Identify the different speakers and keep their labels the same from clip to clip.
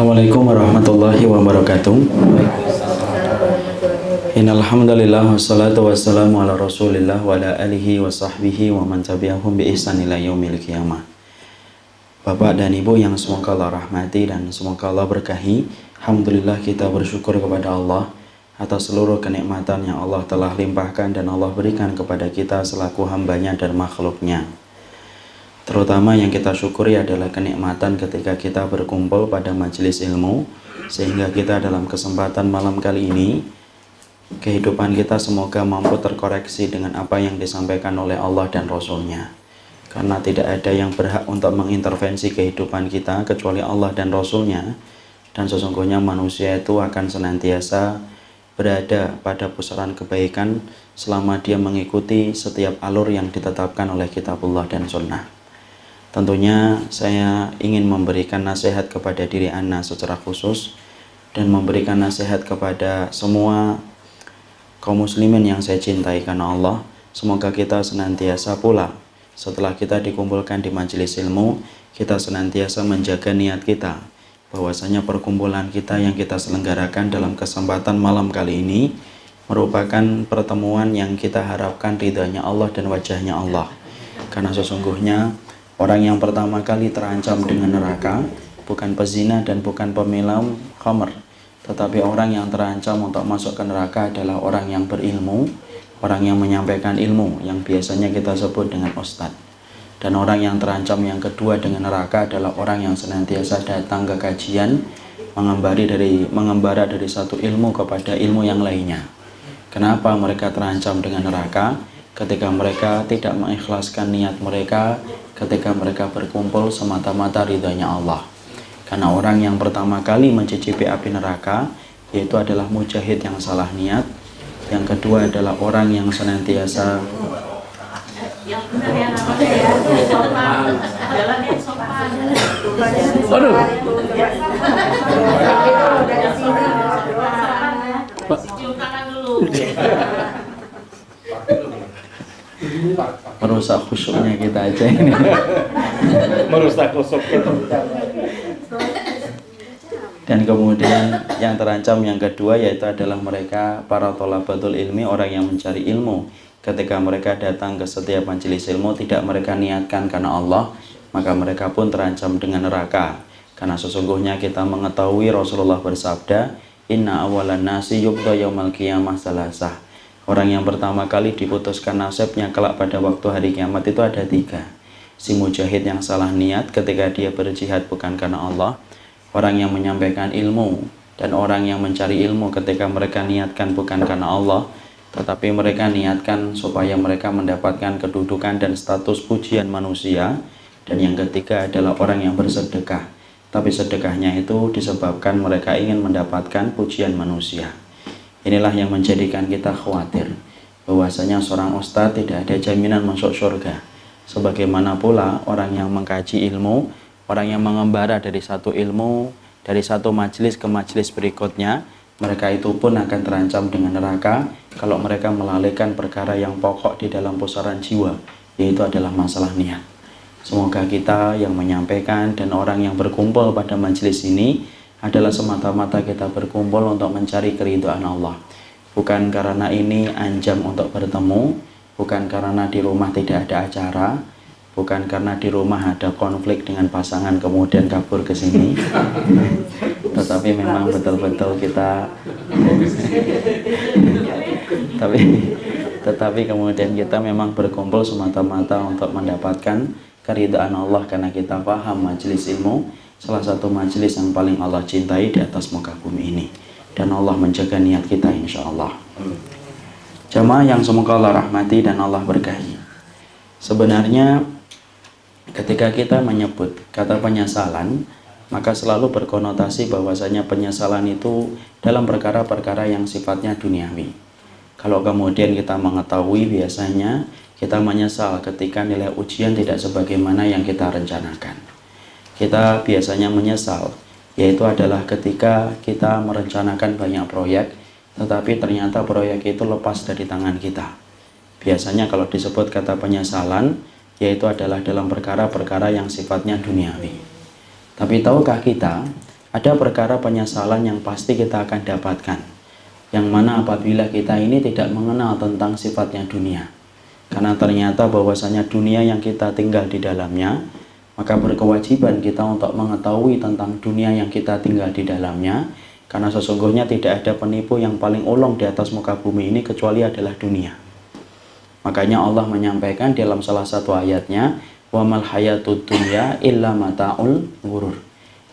Speaker 1: Assalamualaikum warahmatullahi wabarakatuh. Innal hamdalillah wassalatu wassalamu ala Rasulillah wa ala alihi wa sahbihi wa man tabi'ahum bi ihsan ila yaumil qiyamah. Bapak dan Ibu yang semoga Allah rahmati dan semoga Allah berkahi. Alhamdulillah kita bersyukur kepada Allah atas seluruh kenikmatan yang Allah telah limpahkan dan Allah berikan kepada kita selaku hambanya dan makhluknya. Terutama yang kita syukuri adalah kenikmatan ketika kita berkumpul pada majelis ilmu, sehingga kita dalam kesempatan malam kali ini, kehidupan kita semoga mampu terkoreksi dengan apa yang disampaikan oleh Allah dan Rasul-Nya. Karena tidak ada yang berhak untuk mengintervensi kehidupan kita kecuali Allah dan Rasul-Nya, dan sesungguhnya manusia itu akan senantiasa berada pada pusaran kebaikan selama dia mengikuti setiap alur yang ditetapkan oleh kitabullah dan sunnah. Tentunya saya ingin memberikan nasihat kepada diri Anda secara khusus dan memberikan nasihat kepada semua kaum muslimin yang saya cintai karena Allah. Semoga kita senantiasa pula setelah kita dikumpulkan di majelis ilmu, kita senantiasa menjaga niat kita, bahwasanya perkumpulan kita yang kita selenggarakan dalam kesempatan malam kali ini merupakan pertemuan yang kita harapkan ridhanya Allah dan wajahnya Allah. Karena sesungguhnya orang yang pertama kali terancam dengan neraka bukan pezina dan bukan peminum khamr, tetapi orang yang terancam untuk masuk ke neraka adalah orang yang berilmu, orang yang menyampaikan ilmu yang biasanya kita sebut dengan ustadz. Dan orang yang terancam yang kedua dengan neraka adalah orang yang senantiasa datang ke kajian mengembara dari satu ilmu kepada ilmu yang lainnya. Kenapa mereka terancam dengan neraka? Ketika mereka tidak mengikhlaskan niat mereka, ketika mereka berkumpul semata-mata ridhanya Allah. Karena orang yang pertama kali mencicipi api neraka yaitu adalah mujahid yang salah niat. Yang kedua adalah orang yang senantiasa merusak khusyuknya kita aja ini.
Speaker 2: Merusak khusyuk kita.
Speaker 1: Dan kemudian yang terancam yang kedua yaitu adalah mereka para thalabatul ilmi, orang yang mencari ilmu. Ketika mereka datang ke setiap majelis ilmu tidak mereka niatkan karena Allah, maka mereka pun terancam dengan neraka. Karena sesungguhnya kita mengetahui Rasulullah bersabda, inna awalan nasi yubda yaumal qiyamah salasah. Orang yang pertama kali diputuskan nasibnya kelak pada waktu hari kiamat itu ada tiga. Si mujahid yang salah niat ketika dia berjihad bukan karena Allah, orang yang menyampaikan ilmu, dan orang yang mencari ilmu ketika mereka niatkan bukan karena Allah, tetapi mereka niatkan supaya mereka mendapatkan kedudukan dan status pujian manusia. Dan yang ketiga adalah orang yang bersedekah, tapi sedekahnya itu disebabkan mereka ingin mendapatkan pujian manusia. Inilah yang menjadikan kita khawatir bahwasanya seorang ustadz tidak ada jaminan masuk surga. Sebagaimana pula orang yang mengkaji ilmu, orang yang mengembara dari satu ilmu, dari satu majelis ke majelis berikutnya, mereka itu pun akan terancam dengan neraka kalau mereka melalaikan perkara yang pokok di dalam pusaran jiwa, yaitu adalah masalah niat. Semoga kita yang menyampaikan dan orang yang berkumpul pada majelis ini adalah semata-mata kita berkumpul untuk mencari keridhaan Allah. Bukan karena ini anjam untuk bertemu, bukan karena di rumah tidak ada acara, bukan karena di rumah ada konflik dengan pasangan kemudian kabur ke sini. Tetapi memang betul-betul kita tetapi kemudian kita memang berkumpul semata-mata untuk mendapatkan keridhaan Allah, karena kita paham majelis ilmu salah satu majelis yang paling Allah cintai di atas muka bumi ini, dan Allah menjaga niat kita insya Allah. Jamaah yang semoga Allah rahmati dan Allah berkahi. Sebenarnya ketika kita menyebut kata penyesalan, maka selalu berkonotasi bahwasanya penyesalan itu dalam perkara-perkara yang sifatnya duniawi. Kalau kemudian kita mengetahui biasanya kita menyesal ketika nilai ujian tidak sebagaimana yang kita rencanakan. Kita biasanya menyesal, yaitu adalah ketika kita merencanakan banyak proyek, tetapi ternyata proyek itu lepas dari tangan kita. Biasanya kalau disebut kata penyesalan, yaitu adalah dalam perkara-perkara yang sifatnya duniawi. Tapi tahukah kita Ada perkara penyesalan yang pasti kita akan dapatkan, yang mana apabila kita ini tidak mengenal tentang sifatnya dunia. Karena ternyata bahwasanya dunia yang kita tinggal di dalamnya, maka berkewajiban kita untuk mengetahui tentang dunia yang kita tinggal di dalamnya. Karena sesungguhnya tidak ada penipu yang paling ulung di atas muka bumi ini kecuali adalah dunia. Makanya Allah menyampaikan dalam salah satu ayatnya, wa mal hayatud dunya illa mata'ul ghurur.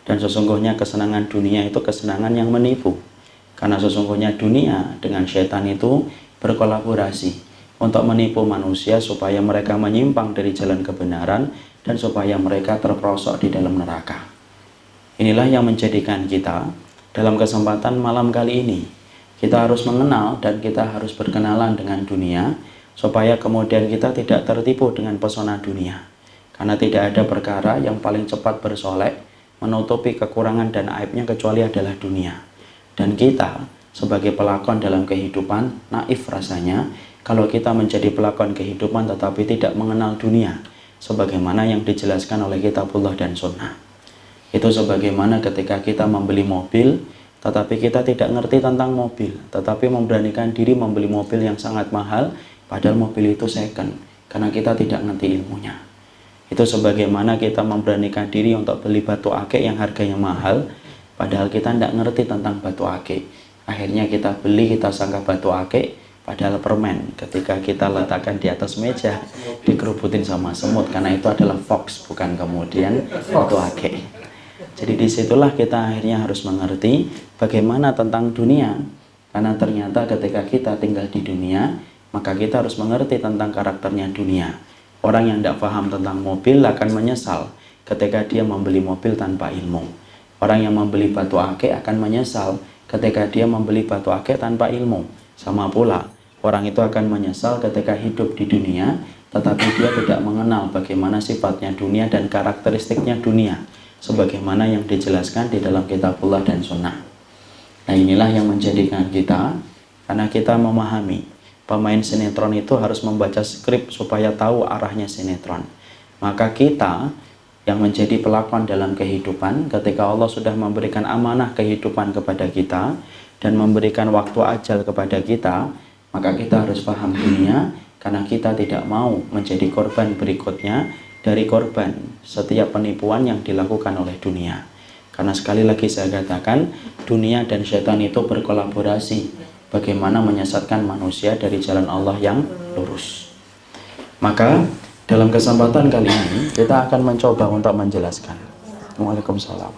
Speaker 1: Dan sesungguhnya kesenangan dunia itu kesenangan yang menipu. Karena sesungguhnya dunia dengan syaitan itu berkolaborasi untuk menipu manusia supaya mereka menyimpang dari jalan kebenaran dan supaya mereka terperosok di dalam neraka. Inilah yang menjadikan kita dalam kesempatan malam kali ini, kita harus mengenal dan kita harus berkenalan dengan dunia supaya kemudian kita tidak tertipu dengan pesona dunia. Karena tidak ada perkara yang paling cepat bersolek menutupi kekurangan dan aibnya kecuali adalah dunia. Dan kita sebagai pelakon dalam kehidupan, naif rasanya kalau kita menjadi pelakon kehidupan tetapi tidak mengenal dunia, sebagaimana yang dijelaskan oleh kitabullah dan sunnah. Itu sebagaimana ketika kita membeli mobil tetapi kita tidak ngerti tentang mobil, tetapi memberanikan diri membeli mobil yang sangat mahal padahal mobil itu second, karena kita tidak ngerti ilmunya. Itu sebagaimana kita memberanikan diri untuk beli batu akik yang harganya mahal padahal kita tidak ngerti tentang batu akik. Akhirnya kita beli, kita sangka batu akik padahal permen. Ketika kita letakkan di atas meja dikerubutin sama semut, karena itu adalah fox, bukan kemudian batu akik. Jadi disitulah kita akhirnya harus mengerti bagaimana tentang dunia. Karena ternyata ketika kita tinggal di dunia, maka kita harus mengerti tentang karakternya dunia. Orang yang tidak paham tentang mobil akan menyesal ketika dia membeli mobil tanpa ilmu. Orang yang membeli batu akik akan menyesal ketika dia membeli batu akik tanpa ilmu. Sama pula, orang itu akan menyesal ketika hidup di dunia, tetapi dia tidak mengenal bagaimana sifatnya dunia dan karakteristiknya dunia, sebagaimana yang dijelaskan di dalam kitabullah dan sunnah. Nah, inilah yang menjadikan kita, karena kita memahami pemain sinetron itu harus membaca skrip supaya tahu arahnya sinetron. Maka kita yang menjadi pelakon dalam kehidupan, ketika Allah sudah memberikan amanah kehidupan kepada kita dan memberikan waktu ajal kepada kita, maka kita harus paham dunia, karena kita tidak mau menjadi korban berikutnya dari korban setiap penipuan yang dilakukan oleh dunia. Karena sekali lagi saya katakan, dunia dan syaitan itu berkolaborasi bagaimana menyesatkan manusia dari jalan Allah yang lurus. Maka dalam kesempatan kali ini kita akan mencoba untuk menjelaskan. Waalaikumsalam.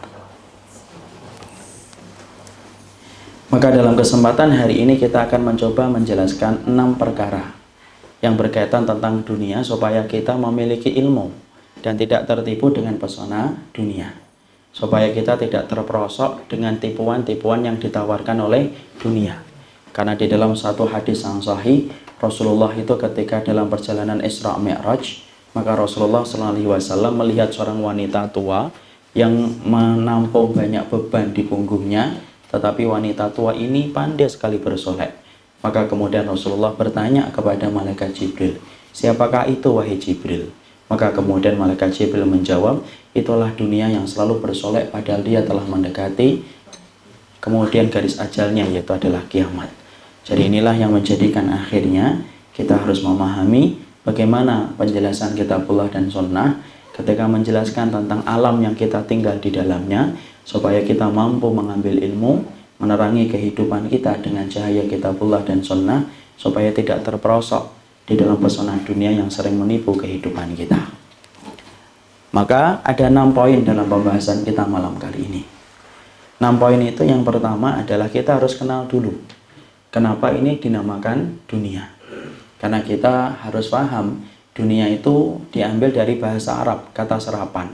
Speaker 1: Maka dalam kesempatan hari ini kita akan mencoba menjelaskan 6 perkara yang berkaitan tentang dunia supaya kita memiliki ilmu dan tidak tertipu dengan pesona dunia, supaya kita tidak terperosok dengan tipuan-tipuan yang ditawarkan oleh dunia. Karena di dalam satu hadis yang sahih, Rasulullah itu ketika dalam perjalanan Isra Mi'raj, maka Rasulullah SAW melihat seorang wanita tua yang menampung banyak beban di punggungnya, tetapi wanita tua ini pandai sekali bersolek. Maka kemudian Rasulullah bertanya kepada malaikat Jibril, siapakah itu wahai Jibril? Maka kemudian malaikat Jibril menjawab, itulah dunia yang selalu bersolek padahal dia telah mendekati kemudian garis ajalnya, yaitu adalah kiamat. Jadi inilah yang menjadikan akhirnya kita harus memahami bagaimana penjelasan kitabullah dan sunnah ketika menjelaskan tentang alam yang kita tinggal di dalamnya, supaya kita mampu mengambil ilmu, menerangi kehidupan kita dengan cahaya kitabullah dan sunnah, supaya tidak terperosok di dalam pesona dunia yang sering menipu kehidupan kita. Maka ada 6 poin dalam pembahasan kita malam kali ini. 6 poin itu yang pertama adalah kita harus kenal dulu kenapa ini dinamakan dunia. Karena kita harus paham dunia itu diambil dari bahasa Arab, kata serapan.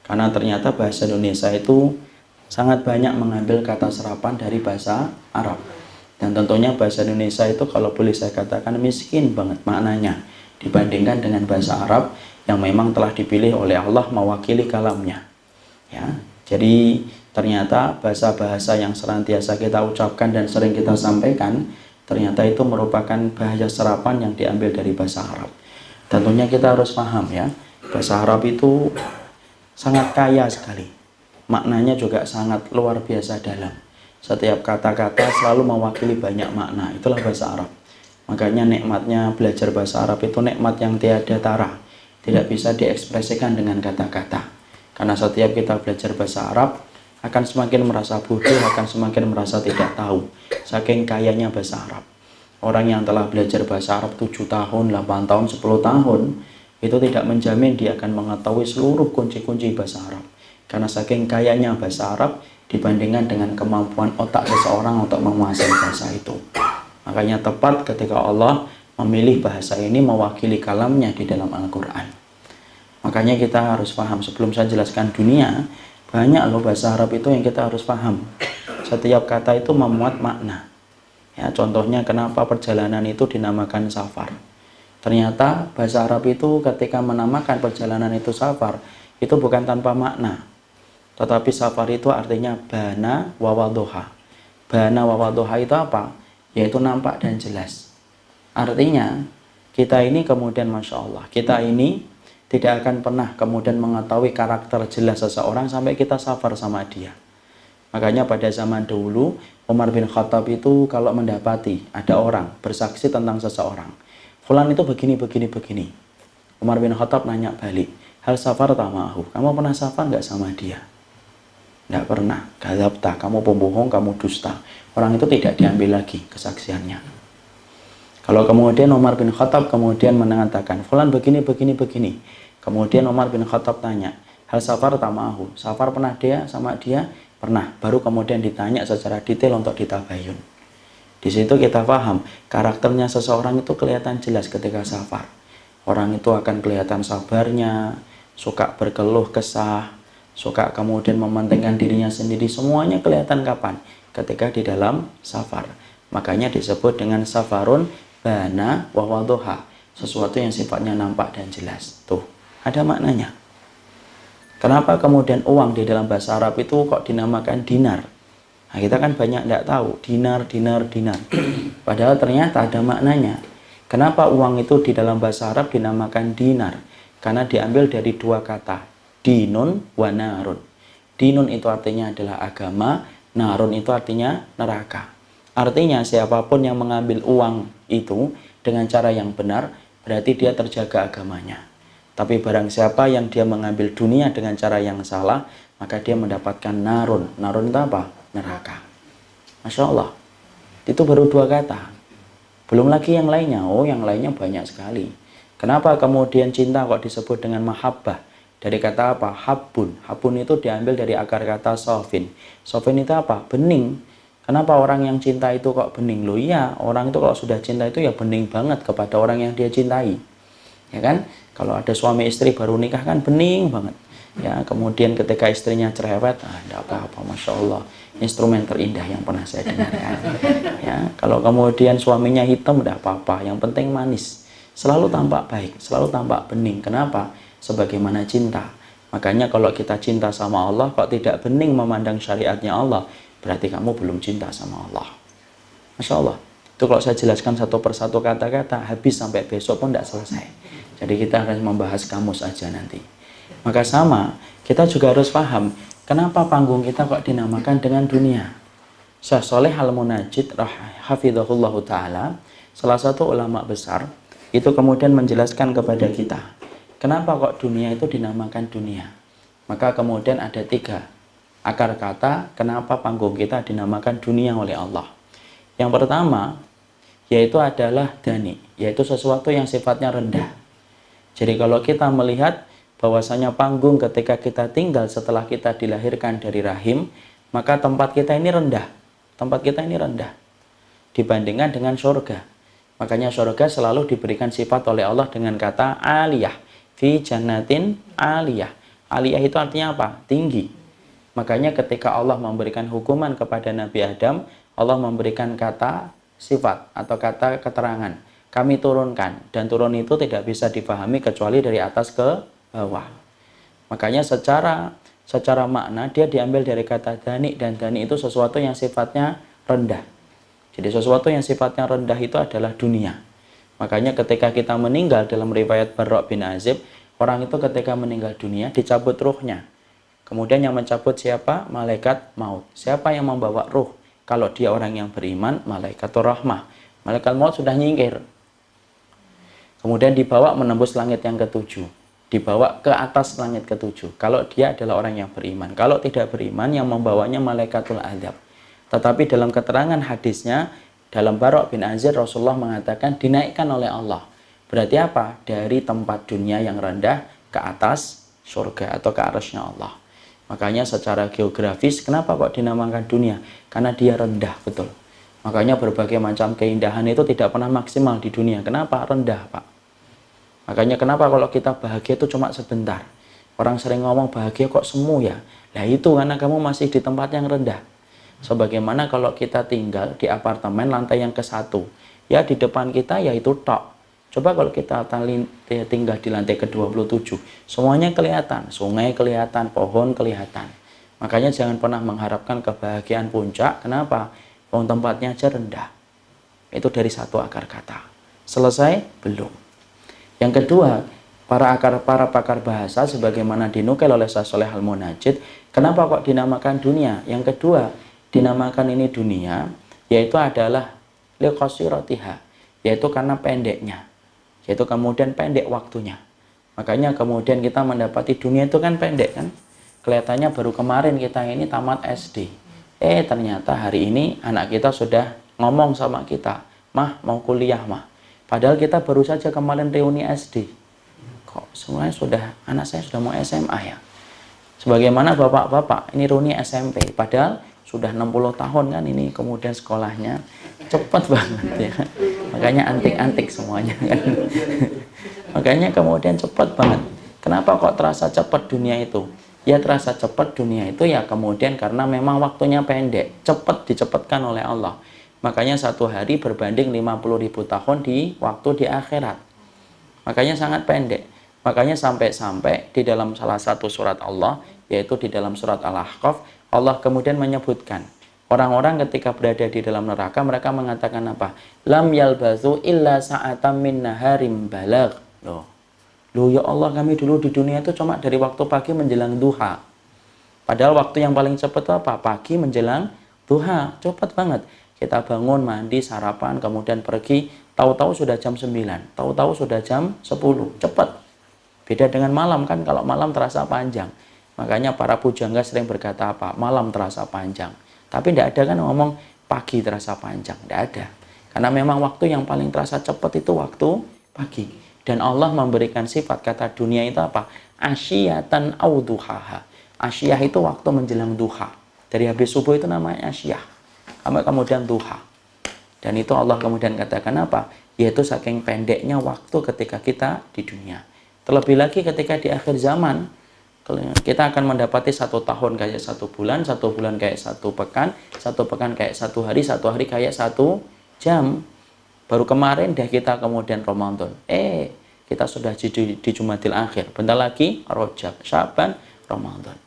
Speaker 1: Karena ternyata bahasa Indonesia itu sangat banyak mengambil kata serapan dari bahasa Arab. Dan tentunya bahasa Indonesia itu kalau boleh saya katakan miskin banget maknanya dibandingkan dengan bahasa Arab yang memang telah dipilih oleh Allah mewakili kalamnya. Ya, jadi ternyata bahasa-bahasa yang senantiasa kita ucapkan dan sering kita sampaikan, ternyata itu merupakan bahasa serapan yang diambil dari bahasa Arab. Tentunya kita harus paham ya, bahasa Arab itu sangat kaya sekali. maknanya juga sangat luar biasa dalam. Setiap kata-kata selalu mewakili banyak makna. Itulah bahasa Arab. Makanya nikmatnya belajar bahasa Arab itu nikmat yang tiada tara. Tidak bisa diekspresikan dengan kata-kata. Karena setiap kita belajar bahasa Arab akan semakin merasa bodoh, akan semakin merasa tidak tahu. Saking kayanya bahasa Arab. Orang yang telah belajar bahasa Arab 7 tahun, 8 tahun, 10 tahun, itu tidak menjamin dia akan mengetahui seluruh kunci-kunci bahasa Arab. Karena saking kayanya bahasa Arab dibandingkan dengan kemampuan otak seseorang untuk menguasai bahasa itu. Makanya tepat ketika Allah memilih bahasa ini mewakili kalamnya di dalam Al-Quran. Makanya kita harus paham, sebelum saya jelaskan dunia, banyak loh bahasa Arab itu yang kita harus paham. Setiap kata itu memuat makna. Ya, contohnya kenapa perjalanan itu dinamakan safar. Ternyata bahasa Arab itu ketika menamakan perjalanan itu safar, itu bukan tanpa makna. Tetapi safar itu artinya bana wawadoha. Bana wawadoha itu apa? Yaitu nampak dan jelas. Artinya kita ini kemudian Masya Allah, kita ini tidak akan pernah kemudian mengetahui karakter jelas seseorang sampai kita safar sama dia. Makanya pada zaman dahulu Umar bin Khattab itu kalau mendapati ada orang bersaksi tentang seseorang, fulan itu begini. Umar bin Khattab nanya balik, hal safar tamahu, kamu pernah safar nggak sama dia? Nggak pernah. Kadzabta, kamu pembohong, kamu dusta. Orang itu tidak diambil lagi kesaksiannya. Kalau kemudian Umar bin Khattab kemudian mengatakan fulan begini. Kemudian Umar bin Khattab tanya, hal safar tamahu, safar pernah dia sama dia? Pernah. Baru kemudian ditanya secara detail untuk ditabayun. Di situ kita paham karakternya seseorang itu kelihatan jelas ketika safar. Orang itu akan kelihatan sabarnya, suka berkeluh kesah, suka kemudian mementingkan dirinya sendiri, semuanya kelihatan kapan? Ketika di dalam safar. Makanya disebut dengan safarun bana wawadoha, sesuatu yang sifatnya nampak dan jelas. Tuh, ada maknanya. Kenapa kemudian uang di dalam bahasa Arab itu kok dinamakan dinar? Nah, kita kan banyak tidak tahu dinar. Padahal ternyata ada maknanya. Kenapa uang itu di dalam bahasa Arab dinamakan dinar? Karena diambil dari dua kata, dinun wa narun. Dinun itu artinya adalah agama, narun itu artinya neraka. Artinya siapapun yang mengambil uang itu dengan cara yang benar, berarti dia terjaga agamanya. Tapi barang siapa yang dia mengambil dunia dengan cara yang salah, maka dia mendapatkan narun. Narun itu apa? Neraka. Masya Allah. Itu baru dua kata. Belum lagi yang lainnya. Oh, yang lainnya banyak sekali. Kenapa kemudian cinta kok disebut dengan mahabbah? Dari kata apa? Habbun. Habbun itu diambil dari akar kata sofin. Sofin itu apa? Bening. Kenapa orang yang cinta itu kok bening? Loh iya, orang itu kalau sudah cinta itu ya bening banget kepada orang yang dia cintai. Ya kan? Kalau ada suami istri baru nikah kan bening banget. Ya, kemudian ketika istrinya cerewet, tidak apa-apa, Masya Allah, instrumen terindah yang pernah saya dengarkan. Ya, kalau kemudian suaminya hitam, tidak apa-apa, yang penting manis. Selalu tampak baik, selalu tampak bening. Kenapa? Sebagaimana cinta. Makanya kalau kita cinta sama Allah, kok tidak bening memandang syariatnya Allah, berarti kamu belum cinta sama Allah. Masya Allah. Itu kalau saya jelaskan satu persatu kata-kata, habis sampai besok pun tidak selesai. Jadi kita harus membahas kamus aja nanti. Maka sama, kita juga harus paham, kenapa panggung kita kok dinamakan dengan dunia. Syekh Shalih Al-Munajjid hafizahullahu ta'ala, salah satu ulama besar, itu kemudian menjelaskan kepada kita, kenapa kok dunia itu dinamakan dunia. Maka kemudian ada 3 akar kata kenapa panggung kita dinamakan dunia oleh Allah. Yang pertama, yaitu adalah dani, yaitu sesuatu yang sifatnya rendah. Jadi kalau kita melihat bahwasanya panggung ketika kita tinggal setelah kita dilahirkan dari rahim, maka tempat kita ini rendah. Tempat kita ini rendah dibandingkan dengan surga. Makanya surga selalu diberikan sifat oleh Allah dengan kata aliyah, fi jannatin aliyah. Aliyah itu artinya apa? Tinggi. Makanya ketika Allah memberikan hukuman kepada Nabi Adam, Allah memberikan kata sifat atau kata keterangan. Kami turunkan, dan turun itu tidak bisa dipahami kecuali dari atas ke bawah. Makanya secara makna dia diambil dari kata dani, dan dani itu sesuatu yang sifatnya rendah. Jadi sesuatu yang sifatnya rendah itu adalah dunia. Makanya ketika kita meninggal dalam riwayat Barra bin Azib, orang itu ketika meninggal dunia dicabut ruhnya. Kemudian yang mencabut siapa? Malaikat maut. Siapa yang membawa ruh? Kalau dia orang yang beriman, malaikatur rahmah. Malaikat maut sudah nyingkir. Kemudian dibawa menembus langit yang ketujuh. Dibawa ke atas langit ketujuh. Kalau dia adalah orang yang beriman. Kalau tidak beriman, yang membawanya malaikatul adzab. Tetapi dalam keterangan hadisnya, dalam Bara' bin Azib, Rasulullah mengatakan dinaikkan oleh Allah. Berarti apa? Dari tempat dunia yang rendah ke atas surga atau ke arasnya Allah. Makanya secara geografis, kenapa kok dinamakan dunia? Karena dia rendah, betul. Makanya berbagai macam keindahan itu tidak pernah maksimal di dunia. Kenapa? Rendah, Pak. Makanya kenapa kalau kita bahagia itu cuma sebentar. Orang sering ngomong bahagia kok semu ya. Nah itu karena kamu masih di tempat yang rendah. Sebagaimana kalau kita tinggal di apartemen lantai yang ke-1. Ya di depan kita yaitu tok. Coba kalau kita tinggal di lantai ke-27, semuanya kelihatan, sungai kelihatan, pohon kelihatan. Makanya jangan pernah mengharapkan kebahagiaan puncak. Kenapa? Tempatnya aja rendah. Itu dari satu akar kata. Selesai? Belum. Yang kedua, para pakar bahasa sebagaimana dinukil oleh Syekh Shalih Al-Munajjid, kenapa kok dinamakan dunia? Yang kedua, dinamakan ini dunia, yaitu adalah liqasiratiha, yaitu karena pendeknya. Yaitu kemudian pendek waktunya. Makanya kemudian kita mendapati dunia itu kan pendek kan. Kelihatannya baru kemarin kita ini tamat SD. Ternyata hari ini anak kita sudah ngomong sama kita, "Mah, mau kuliah, Mah." Padahal kita baru saja kemarin reuni SD. Kok semuanya anak saya sudah mau SMA ya? Sebagaimana bapak-bapak, ini reuni SMP. Padahal sudah 60 tahun kan ini kemudian sekolahnya. Cepat banget ya. Makanya antik-antik semuanya kan. Makanya kemudian cepat banget. Kenapa kok terasa cepat dunia itu? Ya terasa cepat dunia itu ya kemudian karena memang waktunya pendek. Cepat dicepatkan oleh Allah. Makanya satu hari berbanding 50.000 tahun di waktu di akhirat. Makanya sangat pendek. Makanya sampai-sampai di dalam salah satu surat Allah, yaitu di dalam surat Al-Ahqaf, Allah kemudian menyebutkan orang-orang ketika berada di dalam neraka, mereka mengatakan apa? Lam yalbazu illa sa'atam min naharim balagh. Loh ya Allah, kami dulu di dunia itu cuma dari waktu pagi menjelang duha. Padahal waktu yang paling cepat itu apa? Pagi menjelang duha. Cepat banget. Kita bangun, mandi, sarapan, kemudian pergi. Tahu-tahu sudah jam 9. Tahu-tahu sudah jam 10. Cepat. Beda dengan malam kan. Kalau malam terasa panjang. Makanya para pujangga sering berkata apa? Malam terasa panjang. Tapi tidak ada kan ngomong pagi terasa panjang. Tidak ada. Karena memang waktu yang paling terasa cepat itu waktu pagi. Dan Allah memberikan sifat kata dunia itu apa? Asyiyatan au duhaha. Asyiyah itu waktu menjelang duha. Dari habis subuh itu namanya asyiyah. Kemudian duha. Dan itu Allah kemudian katakan apa? Yaitu saking pendeknya waktu ketika kita di dunia. Terlebih lagi ketika di akhir zaman, kita akan mendapati 1 tahun kayak 1 bulan, 1 bulan kayak 1 pekan, 1 pekan kayak 1 hari, 1 hari kayak 1 jam. Baru kemarin deh kita kemudian Ramadan. Kita sudah di Jumadil Akhir. Bentar lagi Rajab, Syaban, Ramadan.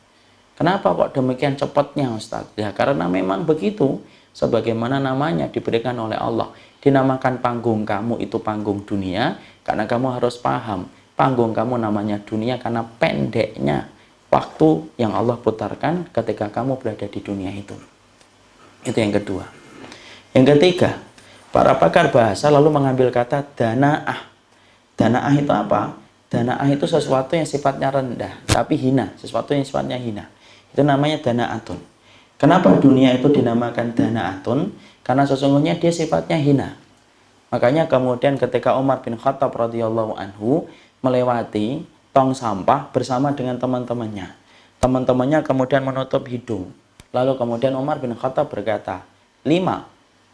Speaker 1: Kenapa kok demikian cepatnya Ustaz? Ya karena memang begitu. Sebagaimana namanya diberikan oleh Allah. Dinamakan panggung kamu itu panggung dunia. Karena kamu harus paham. Panggung kamu namanya dunia karena pendeknya waktu yang Allah putarkan ketika kamu berada di dunia itu. Itu yang kedua. Yang ketiga, para pakar bahasa lalu mengambil kata dana'ah. Dana'ah itu apa? Dana'ah itu sesuatu yang sifatnya rendah, tapi hina. Sesuatu yang sifatnya hina. Itu namanya dana'atun. Kenapa dunia itu dinamakan dana'atun? Karena sesungguhnya dia sifatnya hina. Makanya kemudian ketika Umar bin Khattab radhiyallahu anhu melewati tong sampah bersama dengan teman-temannya. Teman-temannya kemudian menutup hidung. Lalu kemudian Umar bin Khattab berkata, 5.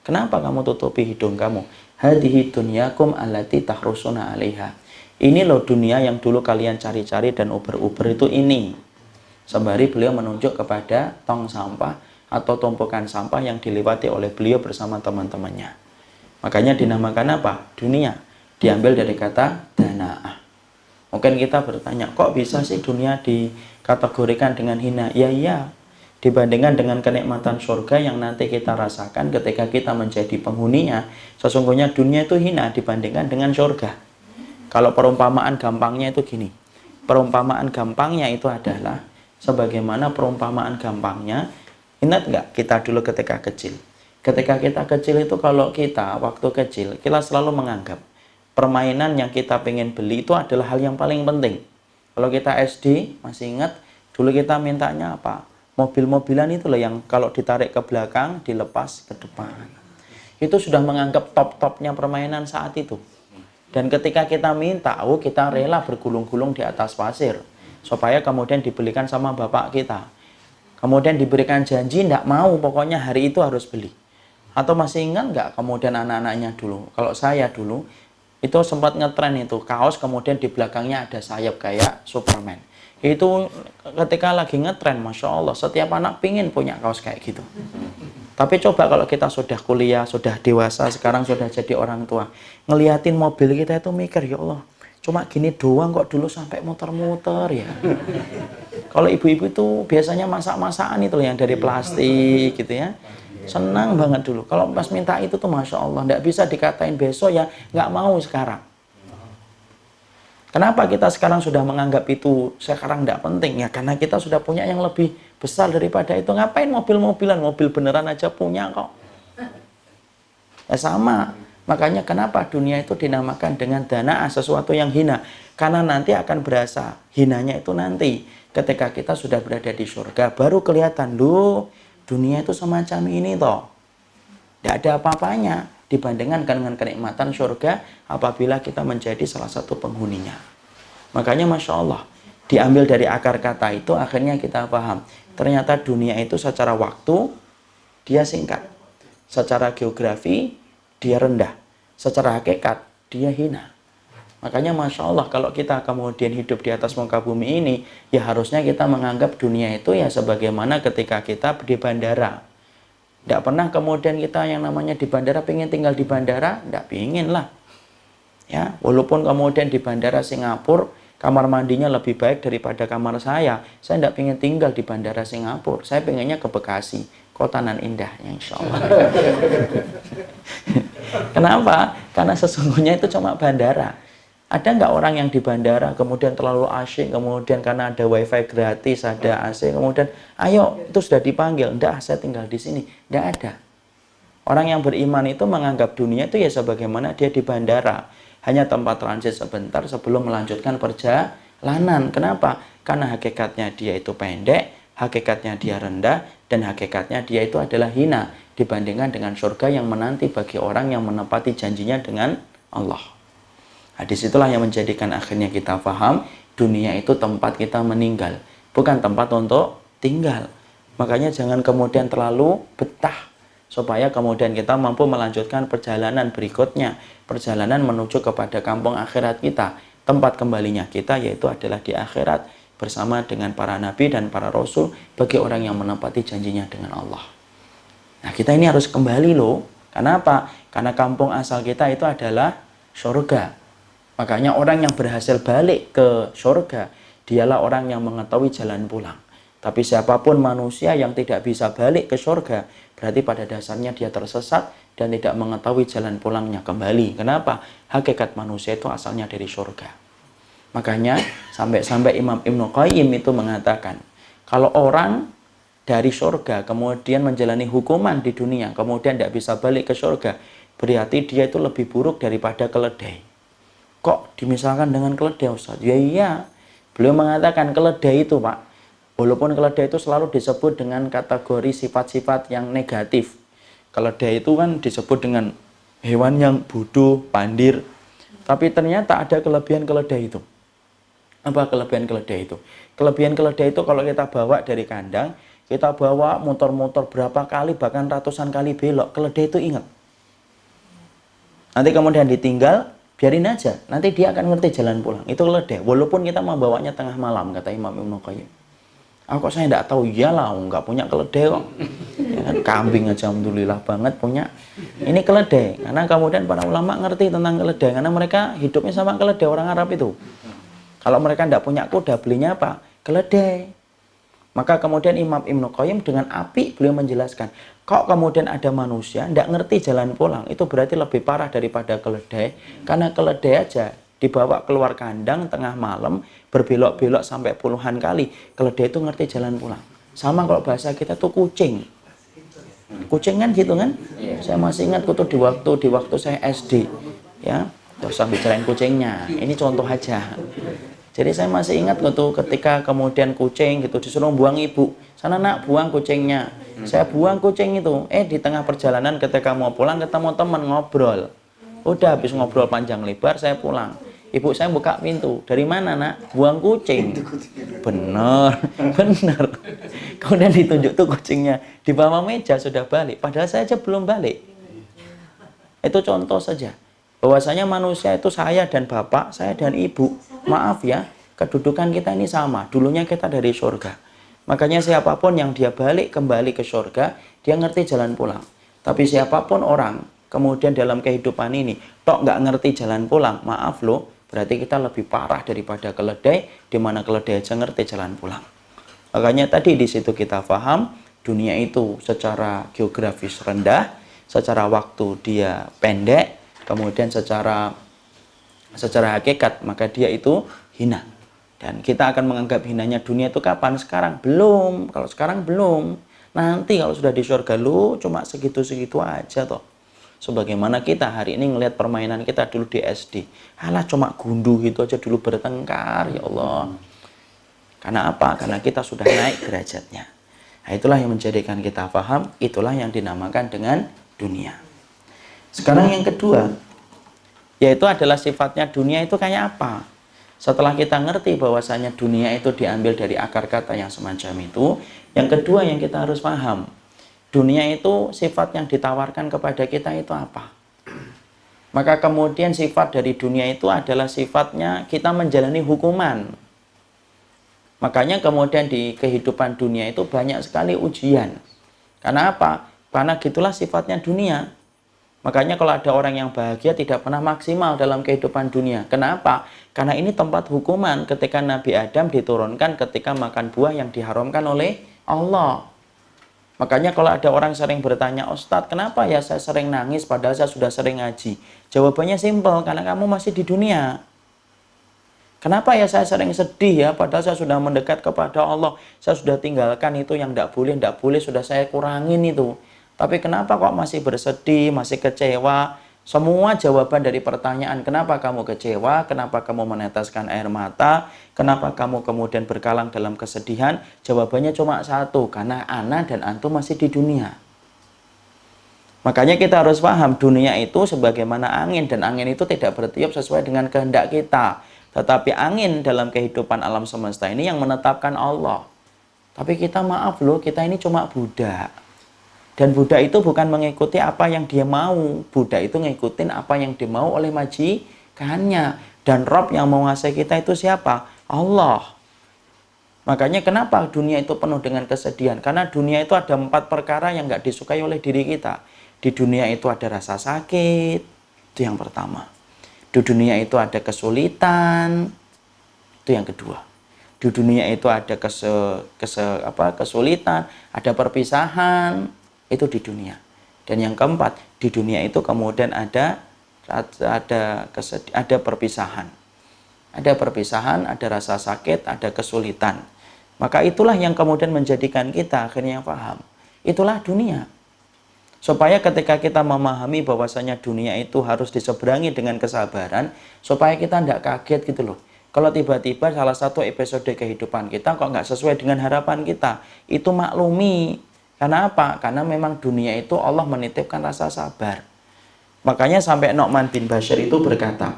Speaker 1: Kenapa kamu tutupi hidung kamu? Hadihi dunyakum allati tahrusuna 'alaiha. Ini loh dunia yang dulu kalian cari-cari dan uber-uber itu ini. Sembari beliau menunjuk kepada tong sampah atau tumpukan sampah yang dilewati oleh beliau bersama teman-temannya. Makanya dinamakan apa? Dunia. Diambil dari kata dana'ah. Mungkin kita bertanya, kok bisa sih dunia dikategorikan dengan hina? Ya iya. Dibandingkan dengan kenikmatan surga yang nanti kita rasakan ketika kita menjadi penghuninya, sesungguhnya dunia itu hina dibandingkan dengan surga. Kalau perumpamaan gampangnya itu gini. Perumpamaan gampangnya itu adalah Sebagaimana perumpamaan gampangnya, ingat nggak kita dulu ketika kecil? Ketika kita kecil itu kalau kita waktu kecil, kita selalu menganggap permainan yang kita pengen beli itu adalah hal yang paling penting. Kalau kita SD, masih ingat, dulu kita mintanya apa? Mobil-mobilan itu loh yang kalau ditarik ke belakang, dilepas ke depan. Itu sudah menganggap top-topnya permainan saat itu. Dan ketika kita minta, kita rela bergulung-gulung di atas pasir. Supaya kemudian dibelikan sama bapak kita. Kemudian diberikan janji, tidak mau, pokoknya hari itu harus beli. Atau masih ingat nggak kemudian anak-anaknya dulu? Kalau saya dulu, itu sempat ngetren itu, kaos kemudian di belakangnya ada sayap kayak Superman. Itu ketika lagi ngetren, Masya Allah, setiap anak pingin punya kaos kayak gitu. Tapi coba kalau kita sudah kuliah, sudah dewasa, sekarang sudah jadi orang tua, ngeliatin mobil kita itu mikir, ya Allah, cuma gini doang kok dulu sampai muter-muter ya. Kalau ibu-ibu itu biasanya masak-masakan itu yang dari plastik gitu ya. Senang banget dulu. Kalau pas minta itu tuh Masya Allah, nggak bisa dikatain besok ya, nggak mau sekarang. Kenapa kita sekarang sudah menganggap itu sekarang nggak penting? Ya karena kita sudah punya yang lebih besar daripada itu. Ngapain mobil-mobilan? Mobil beneran aja punya kok. Ya sama. Makanya kenapa dunia itu dinamakan dengan dana sesuatu yang hina? Karena nanti akan berasa hinanya itu nanti. Ketika kita sudah berada di surga, baru kelihatan, loh, dunia itu semacam ini toh. Tidak ada apa-apanya dibandingkan dengan kenikmatan surga apabila kita menjadi salah satu penghuninya. Makanya Masya Allah, diambil dari akar kata itu akhirnya kita paham. Ternyata dunia itu secara waktu dia singkat. Secara geografi dia rendah. Secara hakikat dia hina. Makanya Masya Allah kalau kita kemudian hidup di atas muka bumi ini, ya harusnya kita menganggap dunia itu ya sebagaimana ketika kita di bandara. Tidak pernah kemudian kita yang namanya di bandara pengen tinggal di bandara, tidak pengen lah. Ya, walaupun kemudian di bandara Singapura, kamar mandinya lebih baik daripada kamar saya tidak pengen tinggal di bandara Singapura. Saya pengennya ke Bekasi, kota nan indah, insya Allah. Kenapa? Karena sesungguhnya itu cuma bandara. Ada nggak orang yang di bandara kemudian terlalu asyik, kemudian karena ada wifi gratis, ada AC, kemudian ayo itu sudah dipanggil, enggak saya tinggal di sini, enggak ada. Orang yang beriman itu menganggap dunia itu ya sebagaimana dia di bandara, hanya tempat transit sebentar sebelum melanjutkan perjalanan. Kenapa? Karena hakikatnya dia itu pendek, hakikatnya dia rendah, dan hakikatnya dia itu adalah hina dibandingkan dengan surga yang menanti bagi orang yang menepati janjinya dengan Allah. Nah, disitulah yang menjadikan akhirnya kita paham dunia itu tempat kita meninggal, bukan tempat untuk tinggal. Makanya jangan kemudian terlalu betah, supaya kemudian kita mampu melanjutkan perjalanan berikutnya, perjalanan menuju kepada kampung akhirat kita. Tempat kembalinya kita yaitu adalah di akhirat bersama dengan para nabi dan para rasul bagi orang yang menepati janjinya dengan Allah. Nah, kita ini harus kembali loh. Kenapa? Karena kampung asal kita itu adalah surga. Makanya orang yang berhasil balik ke surga, dialah orang yang mengetahui jalan pulang. Tapi siapapun manusia yang tidak bisa balik ke surga, berarti pada dasarnya dia tersesat dan tidak mengetahui jalan pulangnya kembali. Kenapa? Hakikat manusia itu asalnya dari surga. Makanya sampai-sampai Imam Ibnu Qayyim itu mengatakan, kalau orang dari surga kemudian menjalani hukuman di dunia, kemudian tidak bisa balik ke surga, berarti dia itu lebih buruk daripada keledai. Kok dimisalkan dengan keledai, Ustaz? Ya iya, beliau mengatakan keledai itu, Pak, walaupun keledai itu selalu disebut dengan kategori sifat-sifat yang negatif. Keledai itu kan disebut dengan hewan yang bodoh, pandir. Tapi ternyata ada kelebihan keledai itu. Apa kelebihan keledai itu? Kelebihan keledai itu kalau kita bawa dari kandang, kita bawa motor-motor berapa kali, bahkan ratusan kali belok, keledai itu ingat. Nanti kemudian ditinggal, biarin aja, nanti dia akan ngerti jalan pulang. Itu keledai, walaupun kita membawanya tengah malam, kata Imam Ibnu Qayyim. Kok saya tidak tahu? Iyalah, nggak punya keledai kok. Ya kan, kambing aja alhamdulillah banget punya. Ini keledai, karena kemudian para ulama ngerti tentang keledai, karena mereka hidupnya sama keledai orang Arab itu. Kalau mereka tidak punya kuda, belinya apa? Keledai. Maka kemudian Imam Ibnu Qayyim dengan apik beliau menjelaskan, kok kemudian ada manusia tidak ngerti jalan pulang, itu berarti lebih parah daripada keledai. Karena keledai aja dibawa keluar kandang tengah malam, berbelok-belok sampai puluhan kali, keledai itu ngerti jalan pulang. Sama kalau bahasa kita tuh kucing. Kucing kan gitu kan? Saya masih ingat tuh di waktu saya SD, ya. Terus usah bicarain kucingnya. Ini contoh aja. Jadi saya masih ingat tuh ketika kemudian kucing gitu disuruh buang ibu. Sana nak, buang kucingnya. Saya buang kucing itu. Di tengah perjalanan ketika mau pulang ketemu teman ngobrol. Udah habis ngobrol panjang lebar saya pulang. Ibu saya buka pintu. Dari mana nak? Buang kucing. Bener, bener. Kemudian ditunjuk tuh kucingnya. Di bawah meja sudah balik. Padahal saya aja belum balik. Itu contoh saja. Bahwasanya manusia itu saya dan bapak, saya dan ibu. Maaf ya, kedudukan kita ini sama. Dulunya kita dari surga. Makanya siapapun yang dia balik kembali ke surga, dia ngerti jalan pulang. Tapi siapapun orang, kemudian dalam kehidupan ini, tok nggak ngerti jalan pulang, maaf loh, berarti kita lebih parah daripada keledai, di mana keledai aja ngerti jalan pulang. Makanya tadi di situ kita paham, dunia itu secara geografis rendah, secara waktu dia pendek, kemudian secara hakikat maka dia itu hina. Dan kita akan menganggap hinanya dunia itu kapan? Sekarang belum. Kalau sekarang belum, nanti kalau sudah di surga lu cuma segitu-segitu aja toh. Sebagaimana kita hari ini ngelihat permainan kita dulu di SD. Alah cuma gundu gitu aja dulu bertengkar, ya Allah. Karena apa? Karena kita sudah naik derajatnya. Nah, itulah yang menjadikan kita paham, itulah yang dinamakan dengan dunia. Sekarang yang kedua, yaitu adalah sifatnya dunia itu kayak apa? Setelah kita ngerti bahwasanya dunia itu diambil dari akar kata yang semacam itu, yang kedua yang kita harus paham, dunia itu sifat yang ditawarkan kepada kita itu apa? Maka kemudian sifat dari dunia itu adalah sifatnya kita menjalani hukuman. Makanya kemudian di kehidupan dunia itu banyak sekali ujian. Karena apa? Karena gitulah sifatnya dunia. Makanya kalau ada orang yang bahagia tidak pernah maksimal dalam kehidupan dunia. Kenapa? Karena ini tempat hukuman ketika Nabi Adam diturunkan ketika makan buah yang diharamkan oleh Allah. Makanya kalau ada orang sering bertanya, Ustadz kenapa ya saya sering nangis padahal saya sudah sering ngaji? Jawabannya simpel, karena kamu masih di dunia. Kenapa ya saya sering sedih ya padahal saya sudah mendekat kepada Allah. Saya sudah tinggalkan itu yang tidak boleh sudah saya kurangin itu. Tapi kenapa kok masih bersedih, masih kecewa? Semua jawaban dari pertanyaan kenapa kamu kecewa, kenapa kamu meneteskan air mata, kenapa kamu kemudian berkalang dalam kesedihan, jawabannya cuma satu, karena ana dan antum masih di dunia. Makanya kita harus paham, dunia itu sebagaimana angin, dan angin itu tidak bertiup sesuai dengan kehendak kita. Tetapi angin dalam kehidupan alam semesta ini yang menetapkan Allah. Tapi kita maaf loh, kita ini cuma budak. Dan budak itu bukan mengikuti apa yang dia mau. Budak itu ngikutin apa yang dimau oleh majikannya. Dan Rob yang menguasai kita itu siapa? Allah. Makanya kenapa dunia itu penuh dengan kesedihan? Karena dunia itu ada 4 perkara yang nggak disukai oleh diri kita. Di dunia itu ada rasa sakit. Itu yang pertama. Di dunia itu ada kesulitan. Itu yang kedua. Di dunia itu ada kesulitan. Ada perpisahan. Itu di dunia. Dan yang keempat, di dunia itu kemudian ada perpisahan. Ada perpisahan, ada rasa sakit, ada kesulitan. Maka itulah yang kemudian menjadikan kita akhirnya paham. Itulah dunia. Supaya ketika kita memahami bahwasanya dunia itu harus diseberangi dengan kesabaran, supaya kita tidak kaget gitu loh. Kalau tiba-tiba salah satu episode kehidupan kita kok nggak sesuai dengan harapan kita, itu maklumi. Karena apa? Karena memang dunia itu Allah menitipkan rasa sabar. Makanya sampai Nu'man bin Bashir itu berkata,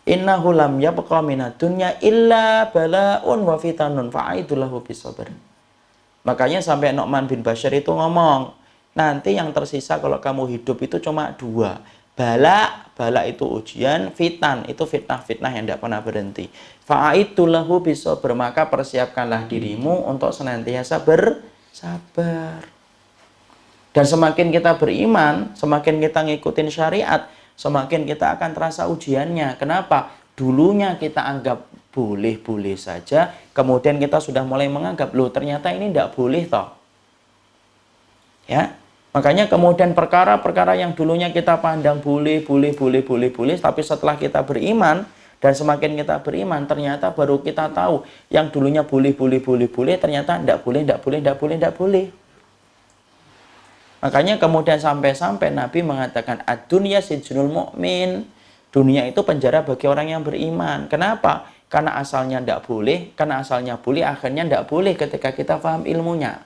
Speaker 1: Innahu lam yabqa minad dunya illa bala'un wa fitanun fa'aidulahu bisabr. Makanya sampai Nu'man bin Bashir itu ngomong, nanti yang tersisa kalau kamu hidup itu cuma 2. Bala itu ujian, fitan itu fitnah-fitnah yang tidak pernah berhenti. Fa'aidulahu bisabr, maka persiapkanlah dirimu untuk senantiasa bersabar. Dan semakin kita beriman, semakin kita ngikutin syariat, semakin kita akan terasa ujiannya. Kenapa? Dulunya kita anggap boleh-boleh saja, kemudian kita sudah mulai menganggap, loh ternyata ini tidak boleh toh. Ya, makanya kemudian perkara-perkara yang dulunya kita pandang boleh, tapi setelah kita beriman, Dan semakin kita beriman, ternyata baru kita tahu yang dulunya boleh, ternyata tidak boleh. Makanya kemudian sampai-sampai Nabi mengatakan ad-dunya sijnul mu'min. Dunia itu penjara bagi orang yang beriman. Kenapa? Karena asalnya tidak boleh, karena asalnya boleh, akhirnya tidak boleh ketika kita paham ilmunya.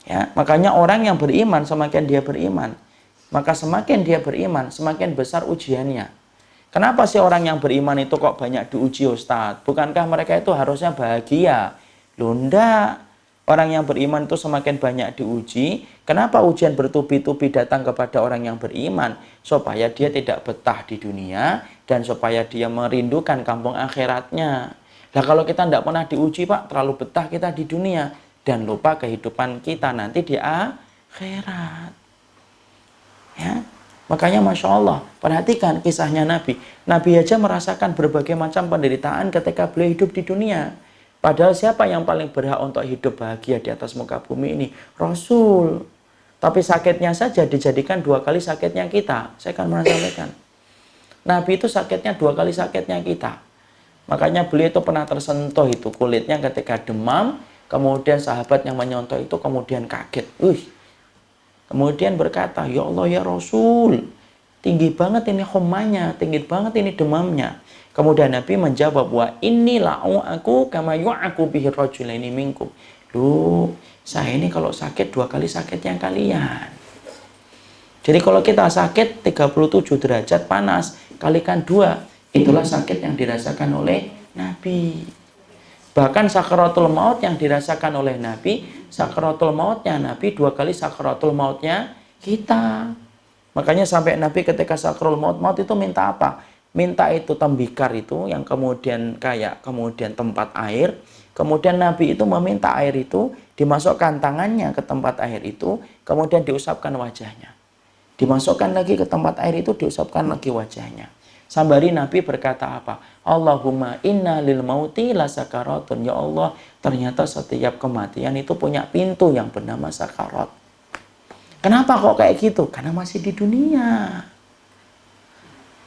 Speaker 1: Ya, makanya orang yang beriman, semakin dia beriman, maka semakin dia beriman, semakin besar ujiannya. Kenapa sih orang yang beriman itu kok banyak diuji, Ustadz? Bukankah mereka itu harusnya bahagia? Loh, enggak. Orang yang beriman itu semakin banyak diuji. Kenapa ujian bertubi-tubi datang kepada orang yang beriman? Supaya dia tidak betah di dunia dan supaya dia merindukan kampung akhiratnya. Nah, kalau kita tidak pernah diuji, Pak, terlalu betah kita di dunia dan lupa kehidupan kita nanti di akhirat. Ya, makanya Masya Allah, perhatikan kisahnya Nabi. Nabi aja merasakan berbagai macam penderitaan ketika beliau hidup di dunia. Padahal siapa yang paling berhak untuk hidup bahagia di atas muka bumi ini? Rasul. Tapi sakitnya saja dijadikan 2 kali sakitnya kita. Saya akan menyampaikan. Nabi itu sakitnya 2 kali sakitnya kita. Makanya beliau itu pernah tersentuh itu kulitnya ketika demam. Kemudian sahabat yang menyontoh itu kemudian kaget. Kemudian berkata, ya Allah ya Rasul, tinggi banget ini humanya, tinggi banget ini demamnya. Kemudian Nabi menjawab, wa inni la'u'aku kama yu'aku bihi rajulaini minkum. Loh, saya ini kalau sakit 2 kali sakitnya kalian. Jadi kalau kita sakit 37 derajat panas, kalikan 2, itulah sakit yang dirasakan oleh Nabi. Bahkan sakaratul maut yang dirasakan oleh Nabi, sakaratul mautnya Nabi 2 kali sakaratul mautnya kita. Makanya sampai Nabi ketika sakaratul maut itu minta apa? Minta itu tembikar itu yang kemudian kemudian tempat air. Kemudian Nabi itu meminta air itu dimasukkan tangannya ke tempat air itu, kemudian diusapkan wajahnya. Dimasukkan lagi ke tempat air itu, diusapkan lagi wajahnya. Sambari Nabi berkata apa? Allahumma inna lil mauti la sakaratun. Ya Allah, ternyata setiap kematian itu punya pintu yang bernama sakarat. Kenapa kok kayak gitu? Karena masih di dunia.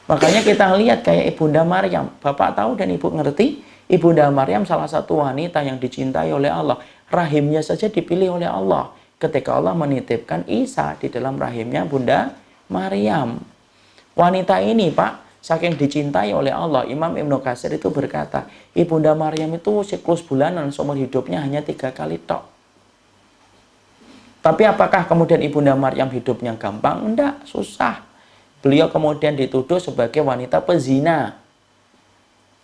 Speaker 1: Makanya kita lihat kayak Ibunda Maryam. Bapak tahu dan Ibu ngerti, Ibunda Maryam salah satu wanita yang dicintai oleh Allah. Rahimnya saja dipilih oleh Allah. Ketika Allah menitipkan Isa di dalam rahimnya Bunda Maryam. Wanita ini, Pak, saking dicintai oleh Allah, Imam Ibnu Katsir itu berkata, Ibunda Maryam itu siklus bulanan seumur hidupnya hanya 3 kali tok. Tapi apakah kemudian Ibunda Maryam hidupnya gampang? Enggak, susah. Beliau kemudian dituduh sebagai wanita pezina.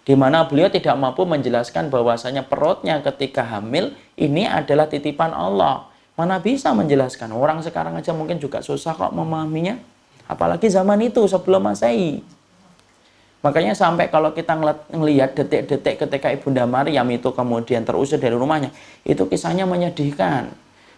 Speaker 1: Di mana beliau tidak mampu menjelaskan bahwasanya perutnya ketika hamil ini adalah titipan Allah. Mana bisa menjelaskan? Orang sekarang aja mungkin juga susah kok memahaminya. Apalagi zaman itu sebelum Masehi. Makanya sampai kalau kita ngelihat detik-detik ketika Ibunda Maryam itu kemudian terusir dari rumahnya, itu kisahnya menyedihkan.